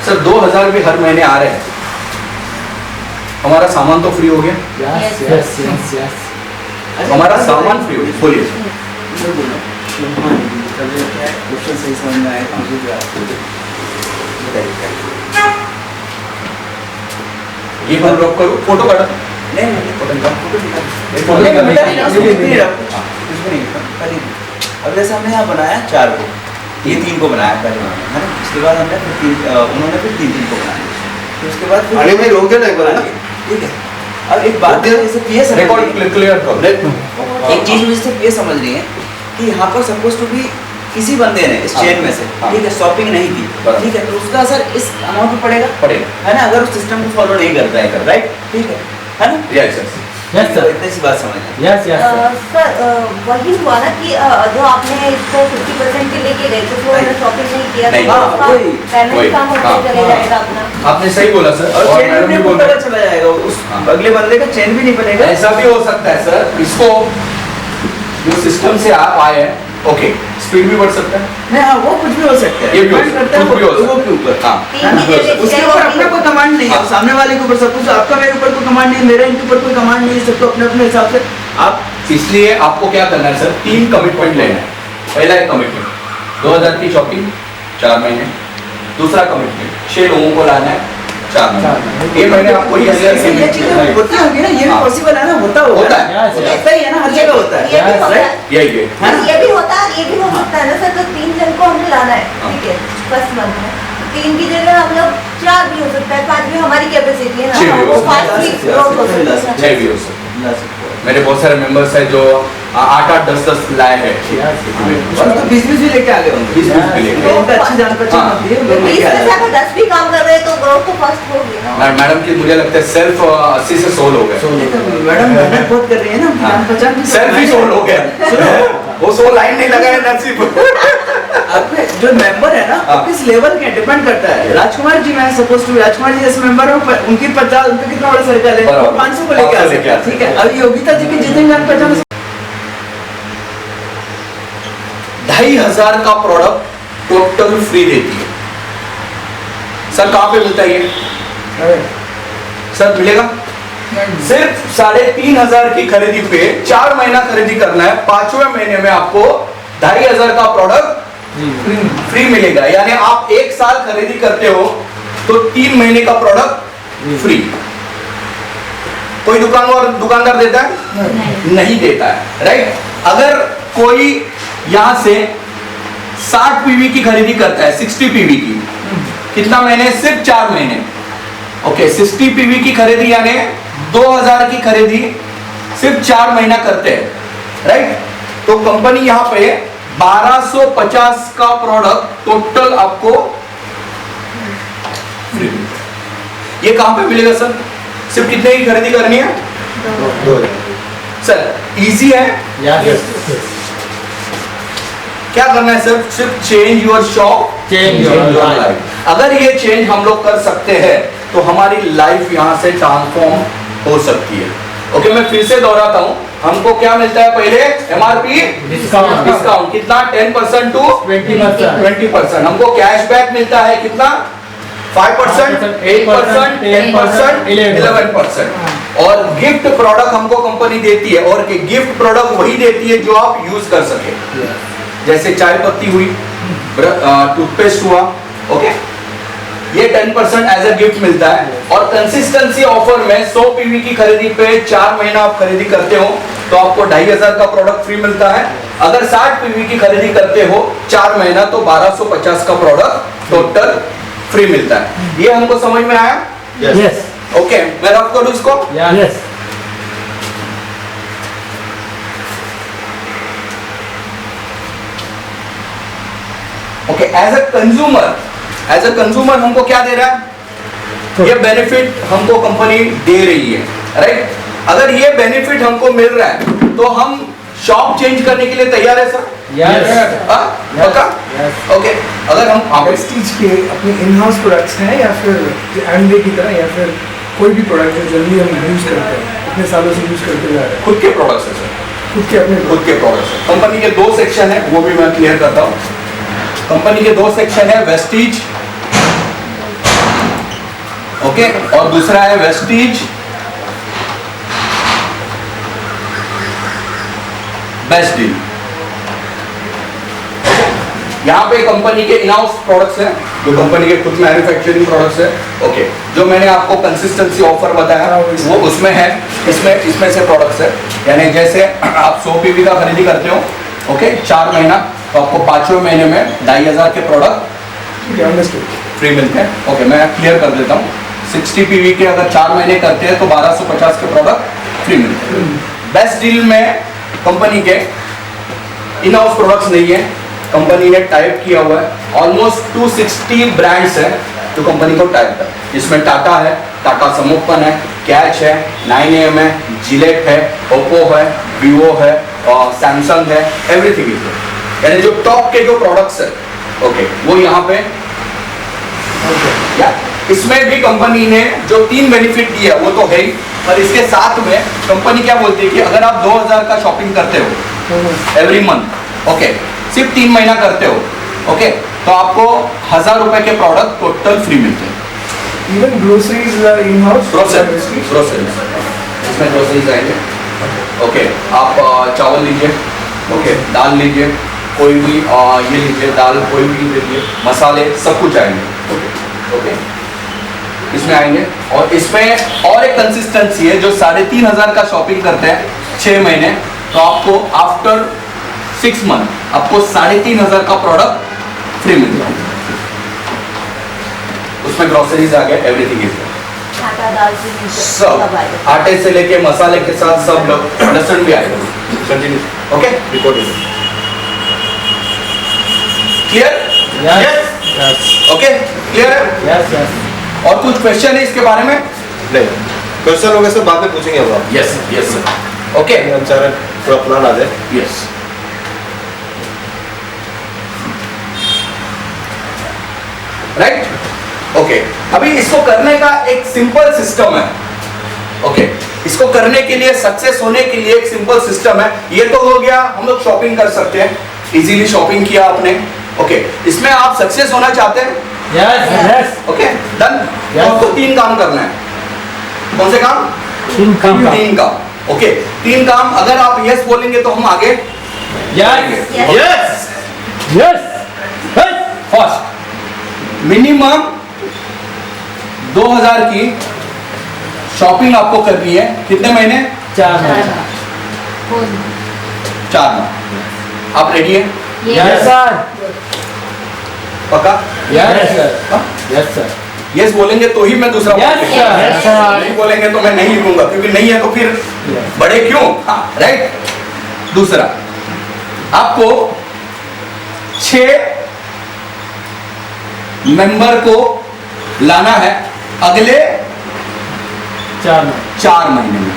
सर 2,000 भी हर महीने आ रहे हैं हमारा सामान तो फ्री हो गया यस यस यस यस। हमारा सामान फ्री हो गया बोलिए क्वेश्चन सही समझ में आया मुझे भी आपको बताइए ये हम लोग करो फोटो काटा नहीं नहीं फोटो निकाल फोटो नहीं अब जैसे हमने यहाँ बनाया 4 को ये 3 को बनाया पहले उन्होंने है ना उसके बाद हमने फिर उन्होंने फिर 3 को बनाया तो उसके बाद फिर अरे मैं रोक देना एक बार ना ठीक है अब एक बात जैसे ये समझ रिकॉर्ड क्लियर करो एक चीज मुझे सिर्फ ये समझ रही है कि यहाँ पर सपोज टू भी किसी बंदे ने इस चेन में से हाँ। ठीक है शॉपिंग नहीं की बराबर। ठीक है तो उसका असर इस अमाउंट में पड़ेगा पड़ेगा है ना अगर उस सिस्टम को फॉलो नहीं करता है राइट ठीक है ना यस यस यस तो सर। इतनी सी बात समझ में यस यस सर। सर वही हुआ ना कि जो आपने इसको 50% के लेके गए तो वो हमने शॉपिंग नहीं किया नहीं, तो हाँ, उसका वही, पेमेंट कम होता हाँ, चले हाँ। जाएगा अपना आपने सही बोला सर और और चेन मैडम भी भी बोल पता रहे चला जाएगा उस हाँ। अगले बंदे का चेन भी नहीं बनेगा ऐसा भी हो सकता है सर इसको जो सिस्टम से आप आए हैं ओके स्पीड भी बढ़ सकता है नहीं हाँ वो कुछ भी हो सकता है ये भी हो Depend सकता करता है, है कुछ भी हो लोगों सकता के ऊपर हाँ तीन की जगह उसके छह ऊपर होगी। अपना कोई कमांड नहीं है हाँ। सामने वाले के ऊपर सब कुछ आपका मेरे ऊपर कोई कमांड नहीं है मेरा इनके ऊपर कोई कमांड नहीं है सबको अपने अपने हिसाब से आप इसलिए आपको क्या करना है सर 3 कमिटमेंट लेना है पहला एक कमिटमेंट 2000 की शॉपिंग 4 महीने दूसरा कमिटमेंट 6 लोगों को लाना है 4 महीने ये महीने आपको ये ये चीजें होती होंगी ना ये भी हाँ। पॉसिबल है ना होता होता है है। Yes, yes. ऐसा ही है ना हर जगह होता है ये भी होता है right? यही है है ना? ये भी होता है ये भी हो सकता है ना सर तो 3 जन को हमें लाना है हाँ। ठीक है फर्स्ट मंथ में 3 की जगह हम लोग 4 भी हो सकता है 5 भी हमारी कैपेसिटी है छह ना भी हो वो सकता है। 5 भी ला ग्रोथ हो सकते हैं, ला सकता सकते है 6 भी हो सकता है ला सकते हैं। मेरे बहुत सारे मेंबर्स हैं जो 8-8 10-10 लाए हैं और तो बिजनेस भी लेके आ गए होंगे बिजनेस के लिए तो उनका अच्छी जान पहचान हाँ। होती है तो लोग 20 लेके आ में से जाते अगर 10 भी काम कर रहे हैं तो ग्रोथ तो फर्स्ट होगी ना मैडम की मुझे लगता है सेल्फ 80 से 100 हो गए हैं। तो मैडम मेहनत बहुत कर रही है ना उनकी हाँ। जान पहचान भी सेल्फ ही 100 हो गया वो 100 लाइन नहीं लगाए नसीब आपके जो मेंबर है ना हाँ। वो किस लेवल के डिपेंड करता है राजकुमार जी मैं सपोज टू राजकुमार जी जैसे मेंबर हो उनकी 50 उनका कितना बड़ा सर्कल है वो बराबर। 500 को लेके आ 500 लेके सकते आ हैं ठीक है अब योगिता जी की जितनी जान पहचान 2,500 का प्रोडक्ट टोटल फ्री देती है सर कहाँ पे मिलता है ये सर मिलेगा सिर्फ 3,500 की खरीदी पे 4 महीना खरीदी करना है 5वें महीने में आपको 2,500 का प्रोडक्ट फ्री मिलेगा यानी आप 1 साल खरीदी करते हो तो 3 महीने का प्रोडक्ट फ्री कोई दुकानदार देता है? नहीं देता है, राइट। अगर कोई यहां से 60 पीवी की खरीदी करता है, 60 पीवी की, कितना महीने? सिर्फ 4 महीने। ओके, 60 पीवी की खरीदी यानी 2000 की खरीदी सिर्फ 4 महीना करते हैं, राइट। तो कंपनी यहां पे 1250 का प्रोडक्ट टोटल आपको फ्री। ये कहां पे मिलेगा सर? सिर्फ कितने की खरीदी करनी है? 2000। सर इजी है। क्या करना है सर? सिर्फ change your shop, Change your life. अगर ये चेंज हम लोग कर सकते हैं तो हमारी लाइफ यहां से ट्रांसफॉर्म हो सकती है। ओके, मैं फिर से दोहराता हूं, हमको क्या मिलता है? पहले एमआरपी डिस्काउंट कितना? 10% टू 20%. 20%। हमको कैशबैक मिलता है कितना? 5%, 8%, 10%, 11%। और गिफ्ट प्रोडक्ट हमको कंपनी देती है, और गिफ्ट प्रोडक्ट वही देती है जो आप यूज कर सके। जैसे चाय पत्ती हुई, टूथपेस्ट हुआ, ओके, ये 10% एज अ गिफ्ट मिलता है। और कंसिस्टेंसी ऑफर में 100 पीवी की खरीदी पे 4 महीना आप खरीदी करते हो तो आपको 2500 का प्रोडक्ट फ्री मिलता है। अगर 60 पीवी की खरीदी करते हो 4 महीना तो 1250 का प्रोडक्ट टोटल फ्री मिलता है। ये हमको समझ में आया? Yes. ओके, मैं रफ करूं इसको। Yes. Okay, as a consumer हमको क्या दे रहा है? ये बेनिफिट हमको कंपनी दे रही है, राइट। अगर ये बेनिफिट हमको मिल रहा है तो हम शॉप चेंज करने के लिए तैयार है सर? Yes. पक्का? ओके, अगर हम प्रेस्टीज के अपने इन हाउस प्रोडक्ट्स हैं या फिर एमडे की तरह, या फिर कोई भी प्रोडक्ट जो जल्दी हम यूज करते हैं, इतने सालों से यूज करते जा रहे हैं, खुद के प्रोडक्ट्स है सर, खुद के अपने खुद के प्रोडक्ट्स है। कंपनी के 2 सेक्शन है, वो भी मैं क्लियर करता हूँ। कंपनी के 2 सेक्शन है, वेस्टीज, ओके, और दूसरा है वेस्टीज बेस्ट डील। यहाँ पे कंपनी के इन हाउस प्रोडक्ट्स हैं, जो कंपनी के खुद मैन्युफैक्चरिंग प्रोडक्ट्स हैं। ओके, जो मैंने आपको कंसिस्टेंसी ऑफर बताया वो उसमें है, इसमें से प्रोडक्ट्स है। यानी जैसे आप 100 पीवी का खरीदी करते हो, ओके, 4 महीना, तो आपको 5वें महीने में 2500 के प्रोडक्ट फ्री मिलते हैं। ओके, मैं क्लियर कर देता हूँ। 60 पीवी के अगर 4 महीने करते हैं तो 1250 के प्रोडक्ट फ्री मिलते हैं। बेस्ट डील में कंपनी के इन हाउस प्रोडक्ट्स नहीं है, कंपनी ने टाइप किया हुआ है। ऑलमोस्ट 260 ब्रांड्स हैं जो कंपनी को टाइप है, जिसमें टाटा है, टाटा समोपन है, कैच है, 9AM है, जिलेट है, ओप्पो है, वीवो है, सैमसंग है, एवरीथिंग इज देयर। यानी जो टॉप के जो प्रोडक्ट्स है, ओके, वो यहाँ पे या इसमें भी कंपनी ने जो 3 बेनिफिट दिया वो तो है ही, और इसके साथ में कंपनी क्या बोलती है कि अगर आप 2000 का शॉपिंग करते हो एवरी मंथ, ओके, सिर्फ 3 महीना करते हो, ओके, तो आपको 1000 रुपए के प्रोडक्ट टोटल फ्री मिलते हैं। Even groceries in house, groceries इसमें ग्रोसरीज आएंगे, ओके, आप चावल लीजिए, ओके, दाल लीजिए, कोई भी ये लीजिए, दाल कोई भी लीजिए, मसाले सब कुछ आएंगे, ओके, इसमें आएंगे। और इसमें और एक कंसिस्टेंसी है, जो 3500 का शॉपिंग करते हैं 6 महीने, तो आपको आफ्टर 6 मंथ आपको 3500 का प्रोडक्ट फ्री मिलता है। उसमें ग्रोसरीज आ गया, एवरीथिंग इज आटा दाल चीनी सब, आटे से लेके मसाले के साथ सब लोग, लहसुन भी आएगा। Continue, okay, recording clear? Yes. Okay, clear है? Yes. और कुछ क्वेश्चन है इसके बारे में? नहीं, क्वेश्चन होगा सर, बाद में पूछेंगे हम आप। यस यस सर, ओके, हम चाह रहे हैं पूरा प्लान आ जाए। यस। राइट, ओके, अभी इसको करने का एक सिंपल सिस्टम है, ओके, इसको करने के लिए, सक्सेस होने के लिए एक सिंपल सिस्टम है। ये तो हो गया, हम लोग शॉपिंग कर सकते हैं, इजीली शॉपिंग किया आपने, ओके, इसमें आप सक्सेस होना चाहते हैं, Yes. Okay, done. तो आपको 3 काम करना है। कौन से काम? 3 काम. 3 काम, ओके, 3 काम। अगर आप यस बोलेंगे तो हम आगे Yes. Yes. Yes. Hey. First, minimum 2000 की शॉपिंग आपको करनी है कितने महीने? 4 महीने। 4 माह। आप रेडी है? Yes sir. पक्का? Yes sir. हाँ? Yes sir. यस बोलेंगे तो ही मैं दूसरा Yes, book लिखूंगा। sir. Yes, sir. नहीं बोलेंगे तो मैं नहीं लिखूंगा, क्योंकि नहीं है तो फिर बड़े क्यों? हाँ, राइट। दूसरा, आपको 6 मेंबर को लाना है अगले 4 महीने। 4 महीने में।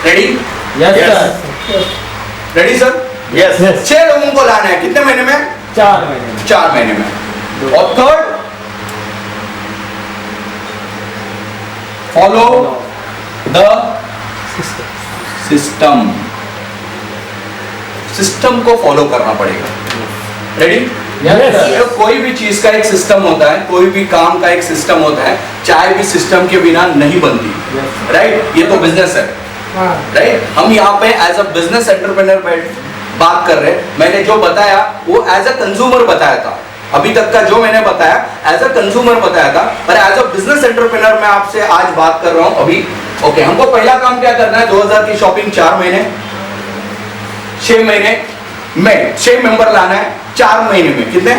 Ready? Yes Yes. Sir. Ready sir? Yes 6 लोगों को लाना है कितने महीने में? 4 महीने में। 4 महीने में। और third, follow the system. System को फॉलो करना पड़ेगा। रेडी? Yes sir. कोई भी चीज का एक सिस्टम होता है, कोई भी काम का एक सिस्टम होता है, चाय भी सिस्टम के बिना नहीं बनती। राइट? ये तो बिजनेस है। हाँ राइट? हम यहाँ पे एज अ बिजनेस एंटरप्रेन्योर बात कर रहे हैं। मैंने जो बताया वो एज अ कंज्यूमर बताया था। अभी तक का जो मैंने बताया एज अ कंज्यूमर बताया था, पर एज अ बिजनेस एंटरप्रेन्योर मैं आपसे आज बात कर रहा हूं अभी। ओके, हमको पहला काम क्या करना है? 2000 की शॉपिंग 4 महीने, 6 महीने में 6 मेंबर लाना है 4 महीने में। कितने?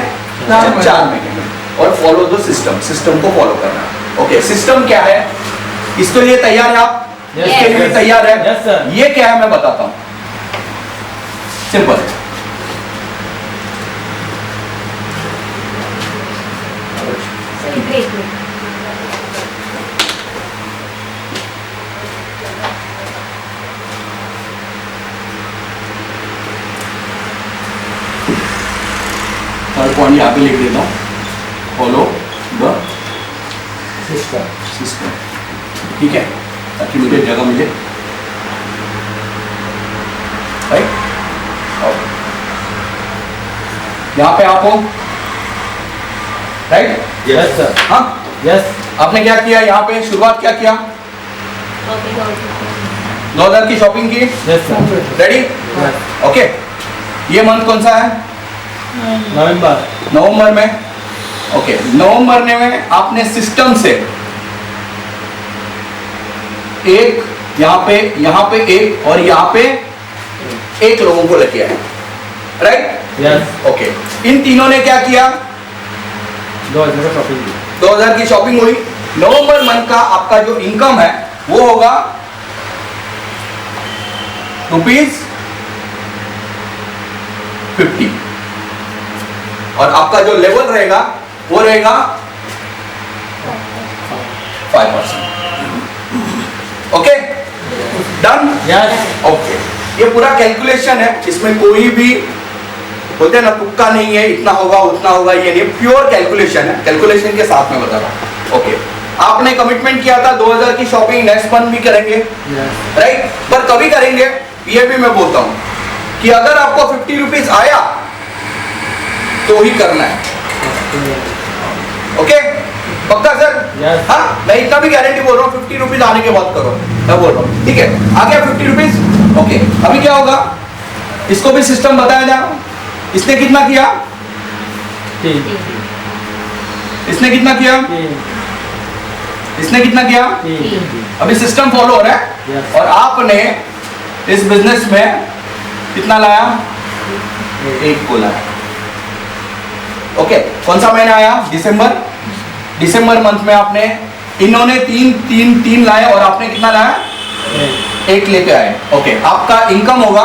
4 महीने में। और फॉलो द सिस्टम। सिस्टम को फॉलो करना है। ओके, सिस्टम क्या है? इसके लिए तैयार है आप? Yes, इसके लिए yes. तैयार है? Yes, sir. ये क्या है मैं बताता हूं। सिंपल। थर्ड पॉइंट यहाँ पे लिख देता हूँ, फॉलो द सिस्टम। ठीक है, ताकि मुझे जगह मिले। राइट? यहाँ पे आप हो। राइट? Yes sir. हाँ, यस। आपने क्या किया? यहाँ पे शुरुआत क्या किया? 2000 की शॉपिंग की। Yes sir. Ready? Yes. Okay, ये मंथ कौन सा है? नवंबर। नवंबर में। ओके, नवंबर में आपने सिस्टम से एक यहाँ पे एक और यहाँ पे एक लोगों को लेके आए। राइट? यस। ओके, इन तीनों ने क्या किया? 2000 का शॉपिंग की। 2000 की शॉपिंग हुई। नवंबर मंथ का आपका जो इनकम है वो होगा ₹50, और आपका जो लेवल रहेगा वो रहेगा 5%। Okay, done? यस। ओके, ये पूरा कैलकुलेशन है, इसमें कोई भी बोलते हैं ना तुक्का नहीं है, इतना होगा उतना होगा, ये नहीं, प्योर कैलकुलेशन है। कैलकुलेशन के साथ में बता रहा हूं। ओके, आपने कमिटमेंट किया था 2000 की शॉपिंग नेक्स्ट मंथ भी करेंगे। यस। राइट? पर कभी करेंगे ये भी मैं बोलता हूं कि अगर आपको 50 रुपीज आया तो ही करना है। ओके, पक्का सर? Yes. हाँ, मैं इतना भी गारंटी बोल रहा हूँ, 50 रुपीज आने के बाद करो, मैं बोल रहा हूँ। ठीक है, आ गया 50 रुपीज। ओके, अभी क्या होगा? इसको भी सिस्टम बताया जा। इसने कितना किया? 3। इसने कितना किया? 3। इसने कितना किया? 3। अभी सिस्टम फॉलो हो रहा है। Yes. और आपने इस बिजनेस में कितना लाया? 1 को लाया। ओके, कौन सा महीना आया? दिसंबर। दिसंबर मंथ में आपने, इन्होंने 3 लाए और आपने कितना लाया? 1 लेके आए। ओके, आपका इनकम होगा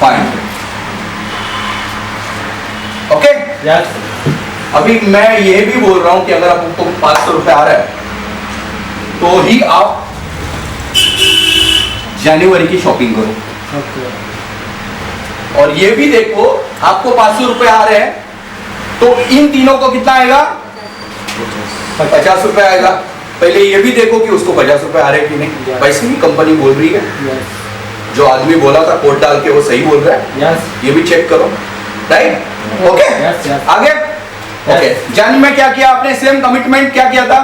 ₹500। Okay, yes. अभी मैं ये भी बोल रहा हूं कि अगर आपको 500 रुपए आ रहा है तो ही आप जनवरी की शॉपिंग करो। ओके। और ये भी देखो, आपको 500 रुपए आ रहे हैं तो इन तीनों को कितना आएगा? 50 रुपए आएगा। पहले ये भी देखो कि उसको 50 रुपए आ रहे हैं कि नहीं। वैसे ही कंपनी बोल रही है, यस। जो आदमी बोला था कोड डाल के वो सही बोल रहा है, यस। ये भी चेक करो। राइट? Okay, Yes, yes. आगे। ओके, जन में क्या किया आपने? सेम कमिटमेंट क्या किया था?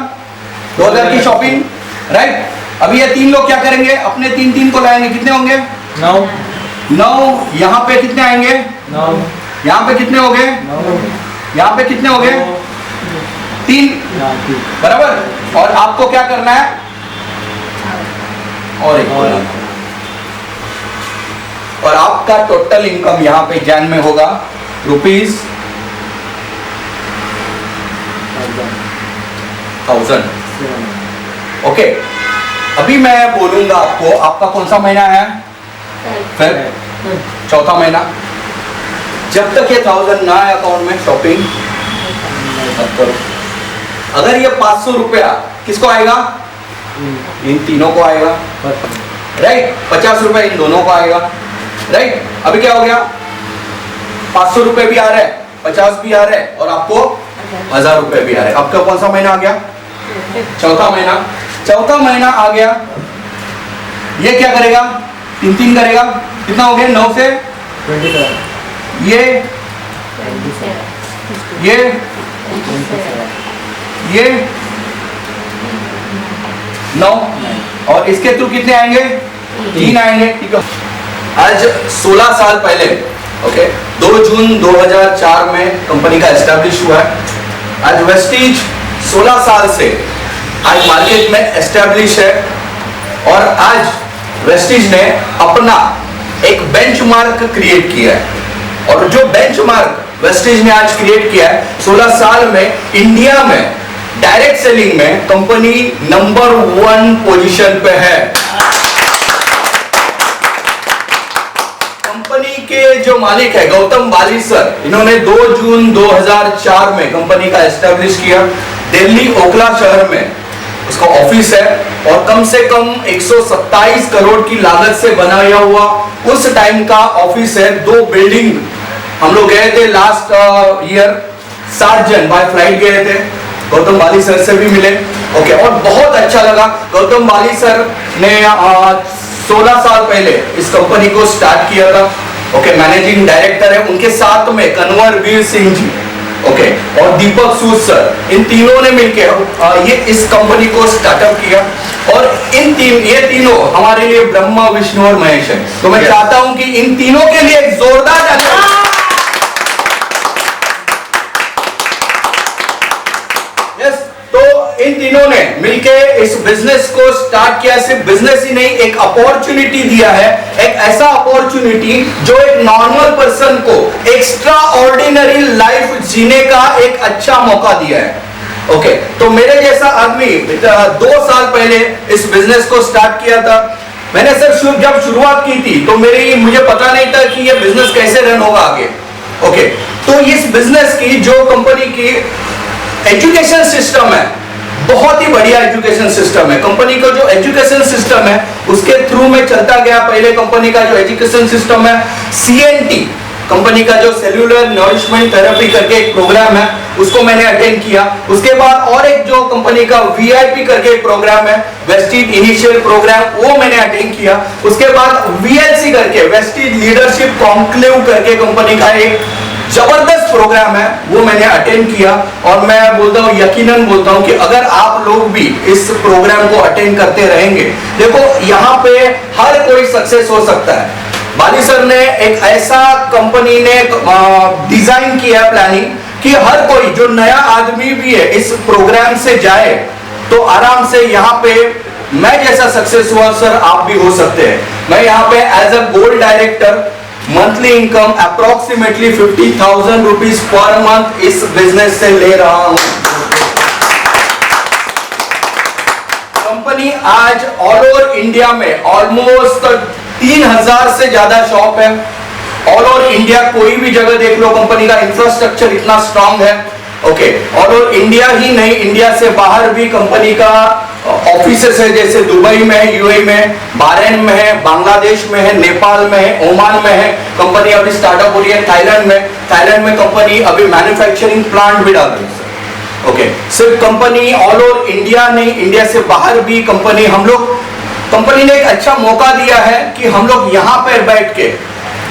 2000 की शॉपिंग। राइट? अभी ये 3 लोग क्या करेंगे? अपने 3 को लाएंगे। कितने होंगे? 9। यहाँ पे कितने आएंगे? 9। यहाँ पे कितने हो गए? 9। यहाँ पे कितने हो गए? 3 बराबर। और आपको क्या करना है, और एक बोला। और आपका टोटल इनकम यहां पे जैन में होगा ₹1000। ओके, अभी मैं बोलूंगा आपको, आपका कौन सा महीना है, फिर चौथा महीना। जब तक ये 1000 ना आए अकाउंट में, शॉपिंग मत करो। अगर ये 500 रुपया किसको आएगा, इन तीनों को आएगा, राइट। 50 रुपए इन दोनों को आएगा, राइट। अभी क्या हो गया, 500 रुपए भी आ रहे हैं, 50 भी आ रहे हैं, और आपको 1000 रुपए भी आ रहे हैं। आपका कौन सा महीना आ गया, चौथा महीना। चौथा महीना आ गया, ये क्या करेगा, 3 करेगा, कितना हो गया, 9 से 27, ये 9, और इसके थ्रू कितने आएंगे, 3 आएंगे, ठीक है। आज 16 साल पहले, ओके, 2 जून 2004 में कंपनी का एस्टैब्लिश हुआ है। आज वेस्टीज 16 साल से आज मार्केट में एस्टैब्लिश है, और आज वेस्टीज ने अपना एक बेंचमार्क क्रिएट किया है। और जो बेंचमार्क वेस्टीज ने आज क्रिएट किया है, 16 साल में इंडिया में डायरेक्ट सेलिंग में कंपनी नंबर 1 पोजीशन पे है। कंपनी के जो मालिक है गौतम बाली सर, इन्होंने 2 जून 2004 में कंपनी का एस्टैब्लिश किया। दिल्ली ओखला शहर में उसका ऑफिस है, और कम से कम 127 करोड़ की लागत से बनाया हुआ उस टाइम का ऑफिस है। 2 बिल्डिंग, हम लोग गए थे लास्ट ईयर, 7 जन बाय फ्लाइट गए थे, गौतम बाली सर से भी मिले, ओके, और बहुत अच्छा लगा। गौतम बाली सर ने 16 साल पहले इस कंपनी को स्टार्ट किया था, ओके, मैनेजिंग डायरेक्टर है। उनके साथ में कन्वर वीर सिंह जी, ओके, और दीपक सूद सर, इन तीनों ने मिलकर ये इस कंपनी को स्टार्टअप किया। और ये तीनों हमारे लिए ब्रह्मा विष्णु और महेश है। तो मैं चाहता हूं कि इन तीनों के लिए एक जोरदार ताली। तो इन तीनों ने मिलके इस बिजनेस को स्टार्ट किया। सिर्फ बिजनेस ही नहीं, एक अपॉर्चुनिटी दिया है, एक ऐसा अपॉर्चुनिटी जो एक नॉर्मल पर्सन को एक्स्ट्रा ऑर्डिनरी लाइफ जीने का एक अच्छा मौका दिया है, ओके। तो मेरे जैसा आदमी 2 साल पहले इस बिजनेस को स्टार्ट किया था। मैंने सर जब शुरुआत की थी तो मुझे पता नहीं था कि ये बिजनेस कैसे रन होगा आगे, ओके। तो इस बिजनेस की जो कंपनी की एजुकेशन सिस्टम है, बहुत ही बढ़िया एजुकेशन सिस्टम है। कंपनी का जो एजुकेशन सिस्टम है उसके थ्रू में चलता गया। पहले कंपनी का जो एजुकेशन सिस्टम है, CNT कंपनी का जो सेल्यूलर नरिशमेंट थेरेपी करके एक प्रोग्राम है, उसको मैंने अटेंड किया। उसके बाद और एक जो कंपनी का VIP करके एक प्रोग्राम है, वेस्टीज इनिशियल प्रोग्राम, वो मैंने अटेंड किया। उसके बाद VLC करके, वेस्टीज लीडरशिप कॉन्क्लेव करके कंपनी का एक जबरदस्त प्रोग्राम है, वो मैंने अटेंड किया। और मैं बोलता हूँ, यकीनन बोलता हूँ कि अगर आप लोग भी इस प्रोग्राम को अटेंड करते रहेंगे, देखो यहाँ पे हर कोई सक्सेस हो सकता है। बाली सर ने एक ऐसा कंपनी ने डिजाइन किया प्लानिंग कि हर कोई जो नया आदमी भी है इस प्रोग्राम से जाए तो आराम से यहाँ पे मैं जैसा सक्सेस हुआ सर आप भी हो सकते हैं। मैं यहाँ पे as a gold director monthly income approximately 50,000 rupees per month इस बिजनेस से ले रहा हूं। कंपनी आज ऑल ओवर इंडिया में ऑलमोस्ट 3000 से ज्यादा शॉप है। ऑल ओवर इंडिया कोई भी जगह देख लो, कंपनी का इंफ्रास्ट्रक्चर इतना स्ट्रांग है, ओके। ऑल ओवर इंडिया ही नहीं, इंडिया से बाहर भी कंपनी का ऑफिसेस है, जैसे दुबई में है, UAE में, बहरीन में है, बांग्लादेश में है, नेपाल में है, ओमान में है। कंपनी अभी स्टार्टअप हो रही है थाईलैंड में कंपनी अभी मैन्युफैक्चरिंग प्लांट भी डाल रही है, ओके। सिर्फ कंपनी ऑल ओवर इंडिया नहीं, इंडिया से बाहर भी कंपनी ने एक अच्छा मौका दिया है कि हम लोग यहाँ पर बैठ के,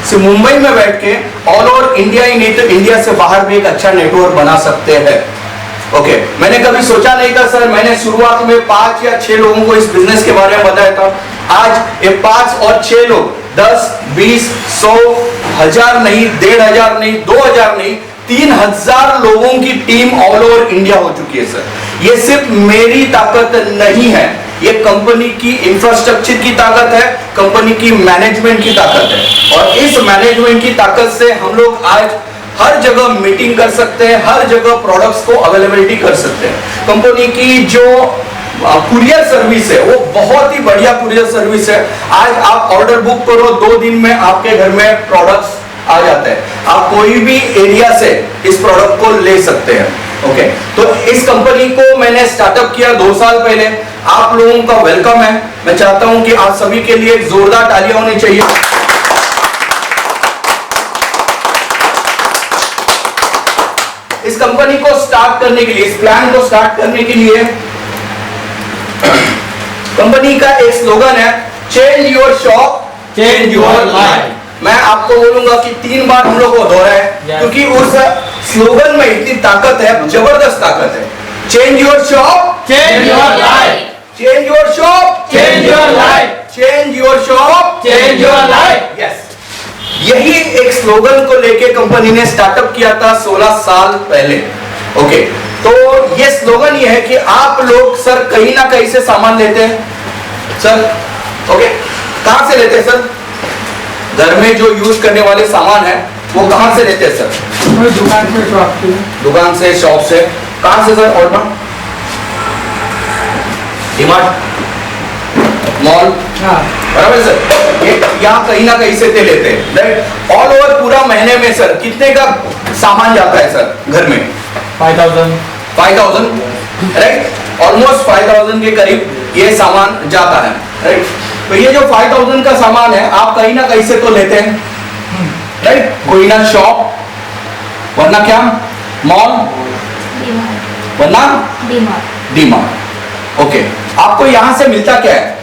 सिर्फ मुंबई में बैठ के ऑल ओवर इंडिया ही नहीं तो इंडिया से बाहर भी एक अच्छा नेटवर्क बना सकते हैं, ओके। मैंने कभी सोचा नहीं था सर, मैंने शुरुआत में 5 या 6 लोगों को इस बिजनेस के बारे में बताया था। आज ये 5 और 6 लोग 10, 20, 100, 1000 नहीं, 1500 नहीं, 2000 नहीं, 3000 लोगों की टीम ऑल ओवर इंडिया हो चुकी है सर। ये सिर्फ मेरी ताकत नहीं है, ये कंपनी की इंफ्रास्ट्रक्चर की ताकत है, कंपनी की मैनेजमेंट की ताकत है। और इस मैनेजमेंट की ताकत से हम लोग आज हर जगह मीटिंग कर सकते हैं, हर जगह प्रोडक्ट्स को अवेलेबिलिटी कर सकते हैं। कंपनी की जो कुरियर सर्विस है वो बहुत ही बढ़िया कुरियर सर्विस है। आज आप ऑर्डर बुक करो, 2 दिन में आपके घर में प्रोडक्ट्स आ जाते हैं। आप कोई भी एरिया से इस प्रोडक्ट को ले सकते हैं। ओके, तो इस कंपनी को मैंने स्टार्टअप किया 2 साल पहले। आप लोगों का वेलकम है। मैं चाहता हूं कि आप सभी के लिए एक जोरदार तालियां होनी चाहिए। इस कंपनी को स्टार्ट करने के लिए, इस प्लान को स्टार्ट करने के लिए कंपनी का एक स्लोगन है, change your shop change your life. मैं आपको बोलूंगा कि 3 बार हम लोग को दोहराए, क्योंकि उस स्लोगन में इतनी ताकत है, जबरदस्त ताकत है। Change your shop change your life, change your shop change your life, change your shop change your life. Yes, यही एक स्लोगन को लेके कंपनी ने स्टार्टअप किया था 16 साल पहले। ओके, तो ये स्लोगन ये है कि आप लोग सर कहीं ना कहीं से सामान लेते हैं सर। ओके, कहां से लेते हैं सर? घर में जो यूज करने वाले सामान है वो कहां से लेते हैं सर? दुकान से, शॉप से। दुकान से, शॉप से। कहां से सर? और डीमार्ट, मॉल, हाँ, बराबर सर। ये यहाँ कहीं ना कहीं से ते लेते हैं, राइट। ऑल ओवर पूरा महीने में सर कितने का सामान जाता है सर घर में? 5000, राइट। ऑलमोस्ट 5000 के करीब ये सामान जाता है, राइट। तो ये जो 5000 का सामान है आप कहीं ना कहीं से तो लेते हैं, राइट। कोई ना शॉप, वरना क्या मॉल, वरना डीमार्ट। ओके, आपको यहां से मिलता क्या है?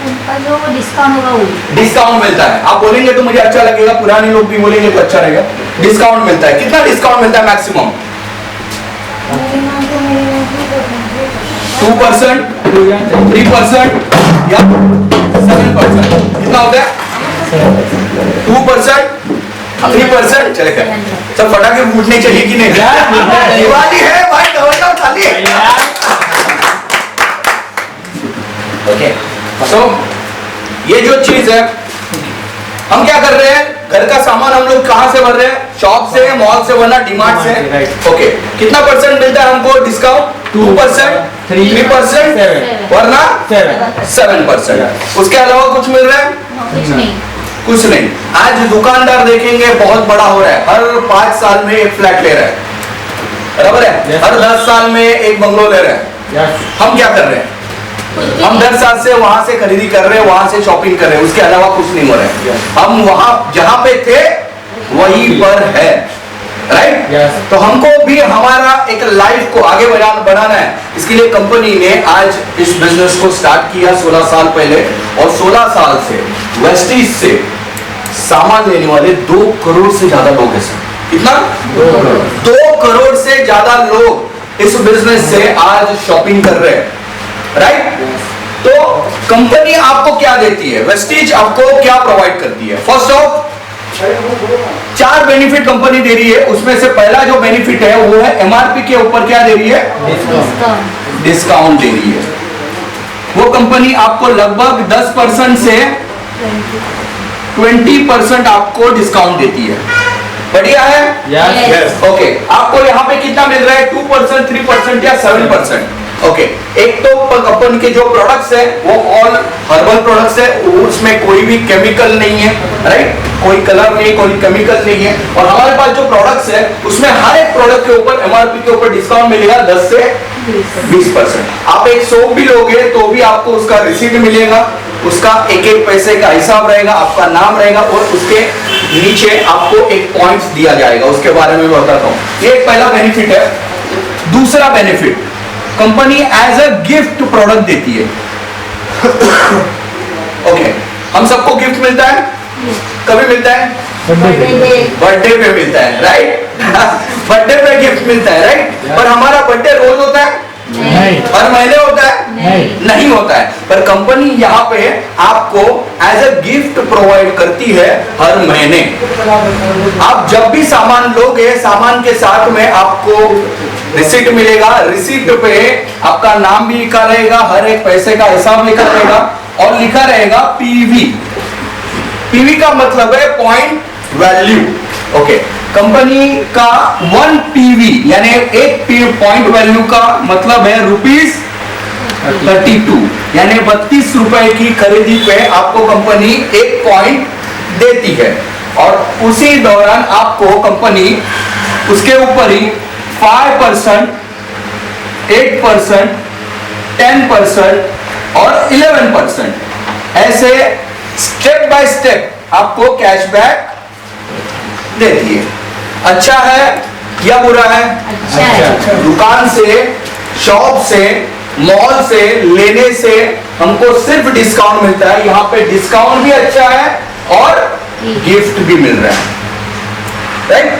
उनका जो डिस्काउंट होगा वो डिस्काउंट मिलता है। आप बोलेंगे तो मुझे अच्छा लगेगा, पुराने लोग भी बोलेंगे तो अच्छा रहेगा। डिस्काउंट मिलता है। कितना डिस्काउंट मिलता है मैक्सिमम? 2%, 3% या 7%? कितना होता है? 2%, 3% चलेगा। सब फटाके फूटने चाहिए कि नहीं? दिवाली है भाई, दवाई खाली है। ओके, तो ये जो चीज है, हम क्या कर रहे हैं? घर का सामान हम लोग कहां से भर रहे हैं? शॉप से, मॉल से, वरना डीमार्ट से। ओके, कितना परसेंट मिलता है हमको डिस्काउंट? 2%, 3%, वरना 7%। उसके अलावा कुछ मिल रहा है? कुछ नहीं। कुछ नहीं। आज दुकानदार देखेंगे बहुत बड़ा हो रहा है, हर 5 साल में एक फ्लैट ले रहा है, बराबर है। हर 10 साल में एक बंगलो ले रहा है। हम क्या कर रहे हैं? हम 10 साल से वहां से खरीदी कर रहे हैं, वहां से शॉपिंग कर रहे हैं, उसके अलावा कुछ नहीं हो रहा है। हम वहां जहां पे थे वहीं पर है, राइट। तो हमको भी हमारा एक लाइफ को आगे बढ़ाना है। इसके लिए कंपनी ने आज इस बिजनेस को स्टार्ट किया 16 साल पहले, और 16 साल से वेस्टीज से सामान लेने वाले 2 करोड़ से ज्यादा लोग हैं सर। कितना? 2 करोड़ से ज्यादा लोग इस बिजनेस से आज शॉपिंग कर रहे हैं, राइट। तो कंपनी आपको क्या देती है? वेस्टीज आपको क्या प्रोवाइड करती है? फर्स्ट ऑफ 4 बेनिफिट कंपनी दे रही है। उसमें से पहला जो बेनिफिट है वो है एमआरपी के ऊपर क्या दे रही है? डिस्काउंट दे रही है। वो कंपनी आपको लगभग 10% से 20% आपको डिस्काउंट देती है। बढ़िया है? Yes. ओके, आपको यहाँ पे कितना मिल रहा है? 2%, 3% या 7%? ओके, एक तो कंपनी के जो प्रोडक्ट्स है वो ऑल हर्बल प्रोडक्ट्स है, उसमें कोई भी केमिकल नहीं है, राइट। कोई कलर नहीं, कोई केमिकल नहीं है। और हमारे पास जो प्रोडक्ट्स है उसमें हर एक प्रोडक्ट के ऊपर एमआरपी के ऊपर डिस्काउंट मिलेगा 10 से 20%। आप एक सोप भी लोगे तो भी आपको उसका रिसीट मिलेगा, उसका एक एक पैसे का हिसाब रहेगा, आपका नाम रहेगा, और उसके नीचे आपको एक पॉइंट्स दिया जाएगा। उसके बारे में मैं बताता हूँ। ये एक पहला बेनिफिट है। दूसरा benefit, company as a gift product देती है। ओके, हम सबको गिफ्ट मिलता है। कभी मिलता है? बर्थडे पे मिलता है, राइट। बर्थडे पे गिफ्ट मिलता है, राइट। पर हमारा बर्थडे रोज होता है? नहीं। हर महीने होता है? नहीं होता है, पर कंपनी यहाँ पे आपको एज अ गिफ्ट प्रोवाइड करती है हर महीने। आप जब भी सामान लोगे, सामान के साथ में आपको रिसीट मिलेगा, रिसीट पे आपका नाम भी लिखा रहेगा, हर एक पैसे का हिसाब लिखा रहेगा और लिखा रहेगा पीवी। पीवी का मतलब है पॉइंट वैल्यू। ओके, कंपनी का 1 पीवी यानी एक पॉइंट वैल्यू का मतलब है ₹32, यानी 32 रुपए की खरीदी पे आपको कंपनी 1 पॉइंट देती है और उसी दौरान आपको कंपनी उसके ऊपर ही 5%, 8%, 10% और 11% ऐसे स्टेप बाय स्टेप आपको कैशबैक देती है। अच्छा है या बुरा है? अच्छा है। दुकान से, शॉप से, मॉल से लेने से हमको सिर्फ डिस्काउंट मिलता है, यहाँ पे डिस्काउंट भी अच्छा है और गिफ्ट भी मिल रहा है, राइट?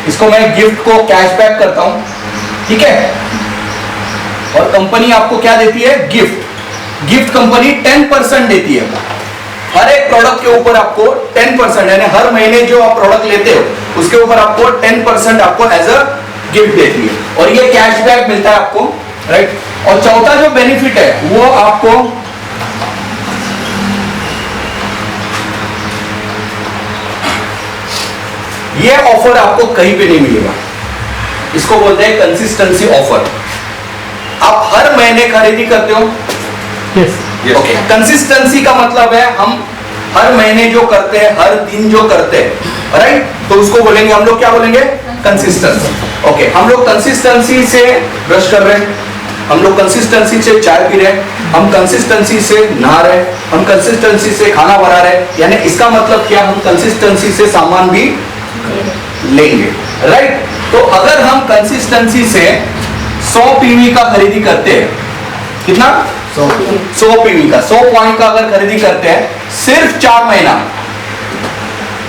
इसको मैं गिफ्ट को कैशबैक करता हूं, ठीक है? और कंपनी आपको क्या देती है? गिफ्ट। गिफ्ट कंपनी 10% देती है हर एक प्रोडक्ट के ऊपर आपको 10%, यानी हर महीने जो आप प्रोडक्ट लेते हो उसके ऊपर आपको 10% आपको एज अ गिफ्ट देती है और ये कैशबैक मिलता है आपको, राइट? और चौथा जो बेनिफिट है वो आपको ये ऑफर आपको कहीं पे नहीं मिलेगा। इसको बोलते हैं कंसिस्टेंसी ऑफर। आप हर महीने खरीदी करते हो, ओके। कंसिस्टेंसी का मतलब है हम हर महीने जो करते हैं, हर दिन जो करते हैं, राइट? तो उसको बोलेंगे, हम लोग क्या बोलेंगे? कंसिस्टेंसी। ओके, हम लोग कंसिस्टेंसी से ब्रश कर रहे हैं, हम लोग कंसिस्टेंसी से चाय पी रहे हैं, हम कंसिस्टेंसी से नहा रहे हैं, हम कंसिस्टेंसी से खाना बना रहे हैं, यानी इसका मतलब क्या? हम कंसिस्टेंसी से सामान भी लेंगे, राइट? तो अगर हम कंसिस्टेंसी से 100 पीवी का खरीदी करते हैं, कितना? 100 पीवी का, 100 पॉइंट का अगर खरीदी करते हैं सिर्फ 4 महीना,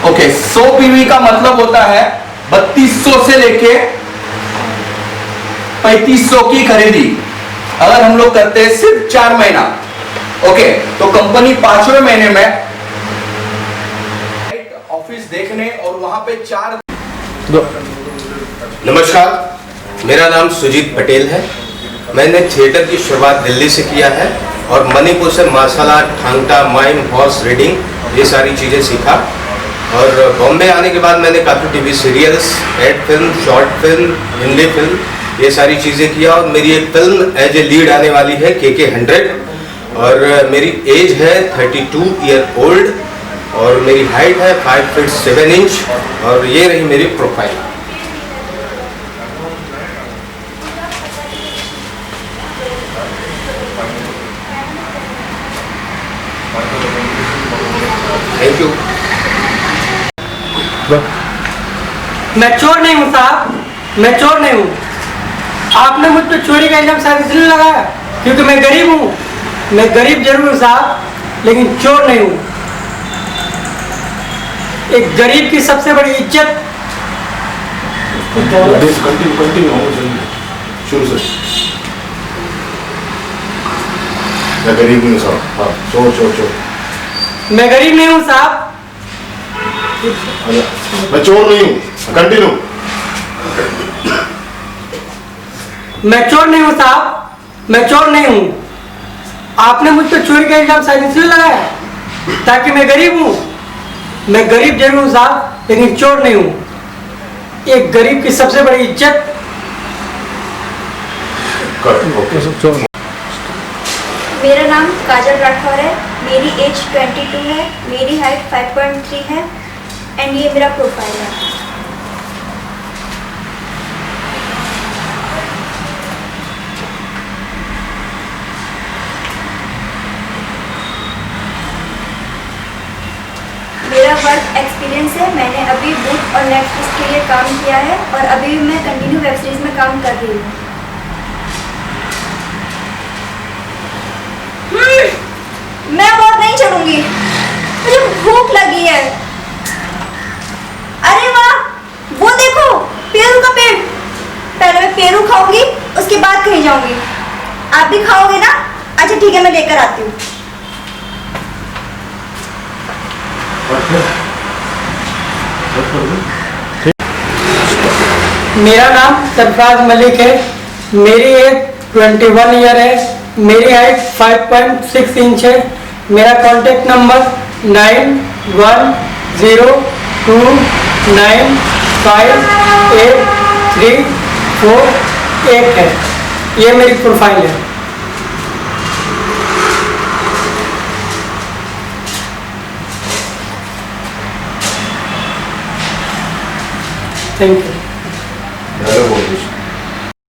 ओके, 100 पीवी का मतलब होता है 3200 से लेके 3500 की खरीदी अगर हम लोग करते हैं सिर्फ 4 महीना, ओके, तो कंपनी 5वें महीने में ऑफिस देखने और वहां पे 4 नमस्कार, मेरा नाम सुजीत पटेल है। मैंने थिएटर की शुरुआत दिल्ली से किया है और मणिपुर से martial art, Thangta, mime, horse riding, ये सारी चीज़ें सीखा। और बॉम्बे आने के बाद मैंने काफ़ी TV serials, ad film, short film, Hindi film, ये सारी चीज़ें किया। और मेरी एक फिल्म एज ए लीड आने वाली है KK 100 और मेरी एज है 32 ईयर ओल्ड और मेरी हाइट है 5 फीट 7 इंच और ये रही मेरी प्रोफाइल। Thank you. मैं चोर नहीं हूँ साहब, मैं चोर नहीं हूँ। आपने मुझ पर चोरी का इल्जाम शायद इसलिए लगाया क्योंकि मैं गरीब हूँ। मैं गरीब जरूर हूँ साहब, लेकिन चोर नहीं हूँ। एक गरीब की सबसे बड़ी इज्जत शुरू से मैं गरीब नहीं हूँ साहब। हाँ, चोर चोर चोर। मैं गरीब नहीं हूँ साहब। मैं चोर नहीं हूँ, कंटिन्यू। मैं चोर नहीं हूँ साहब, मैं चोर नहीं हूँ। आपने मुझ पर चोरी का इल्जाम शायद इसलिए लगाया ताकि मैं गरीब हूँ। मैं गरीब जरूर हूँ साहब, लेकिन चोर नहीं हूँ। एक गरीब की सबसे बड़ी इज्जत मेरा नाम काजल राठौर है, मेरी एज 22 है, मेरी हाइट 5.3 है एंड ये मेरा प्रोफाइल है। मेरा वर्क एक्सपीरियंस है, मैंने अभी बुक और नेटफ्लिक्स के लिए काम किया है और अभी भी मैं कंटिन्यू वेब सीरीज में काम कर रही हूँ। मैं बहुत नहीं चलूंगी, मुझे भूख लगी है। खाऊंगी उसके बाद कहीं जाऊंगी। आप भी खाओगे ना? अच्छा ठीक है, मैं लेकर आती हूँ। मेरा नाम सरफराज मलिक है, मेरी एज 21 ईयर है, मेरी हाइट 5.6 इंच है, मेरा कॉन्टैक्ट नंबर 9102958348 है। ये मेरी प्रोफाइल है। Thank you.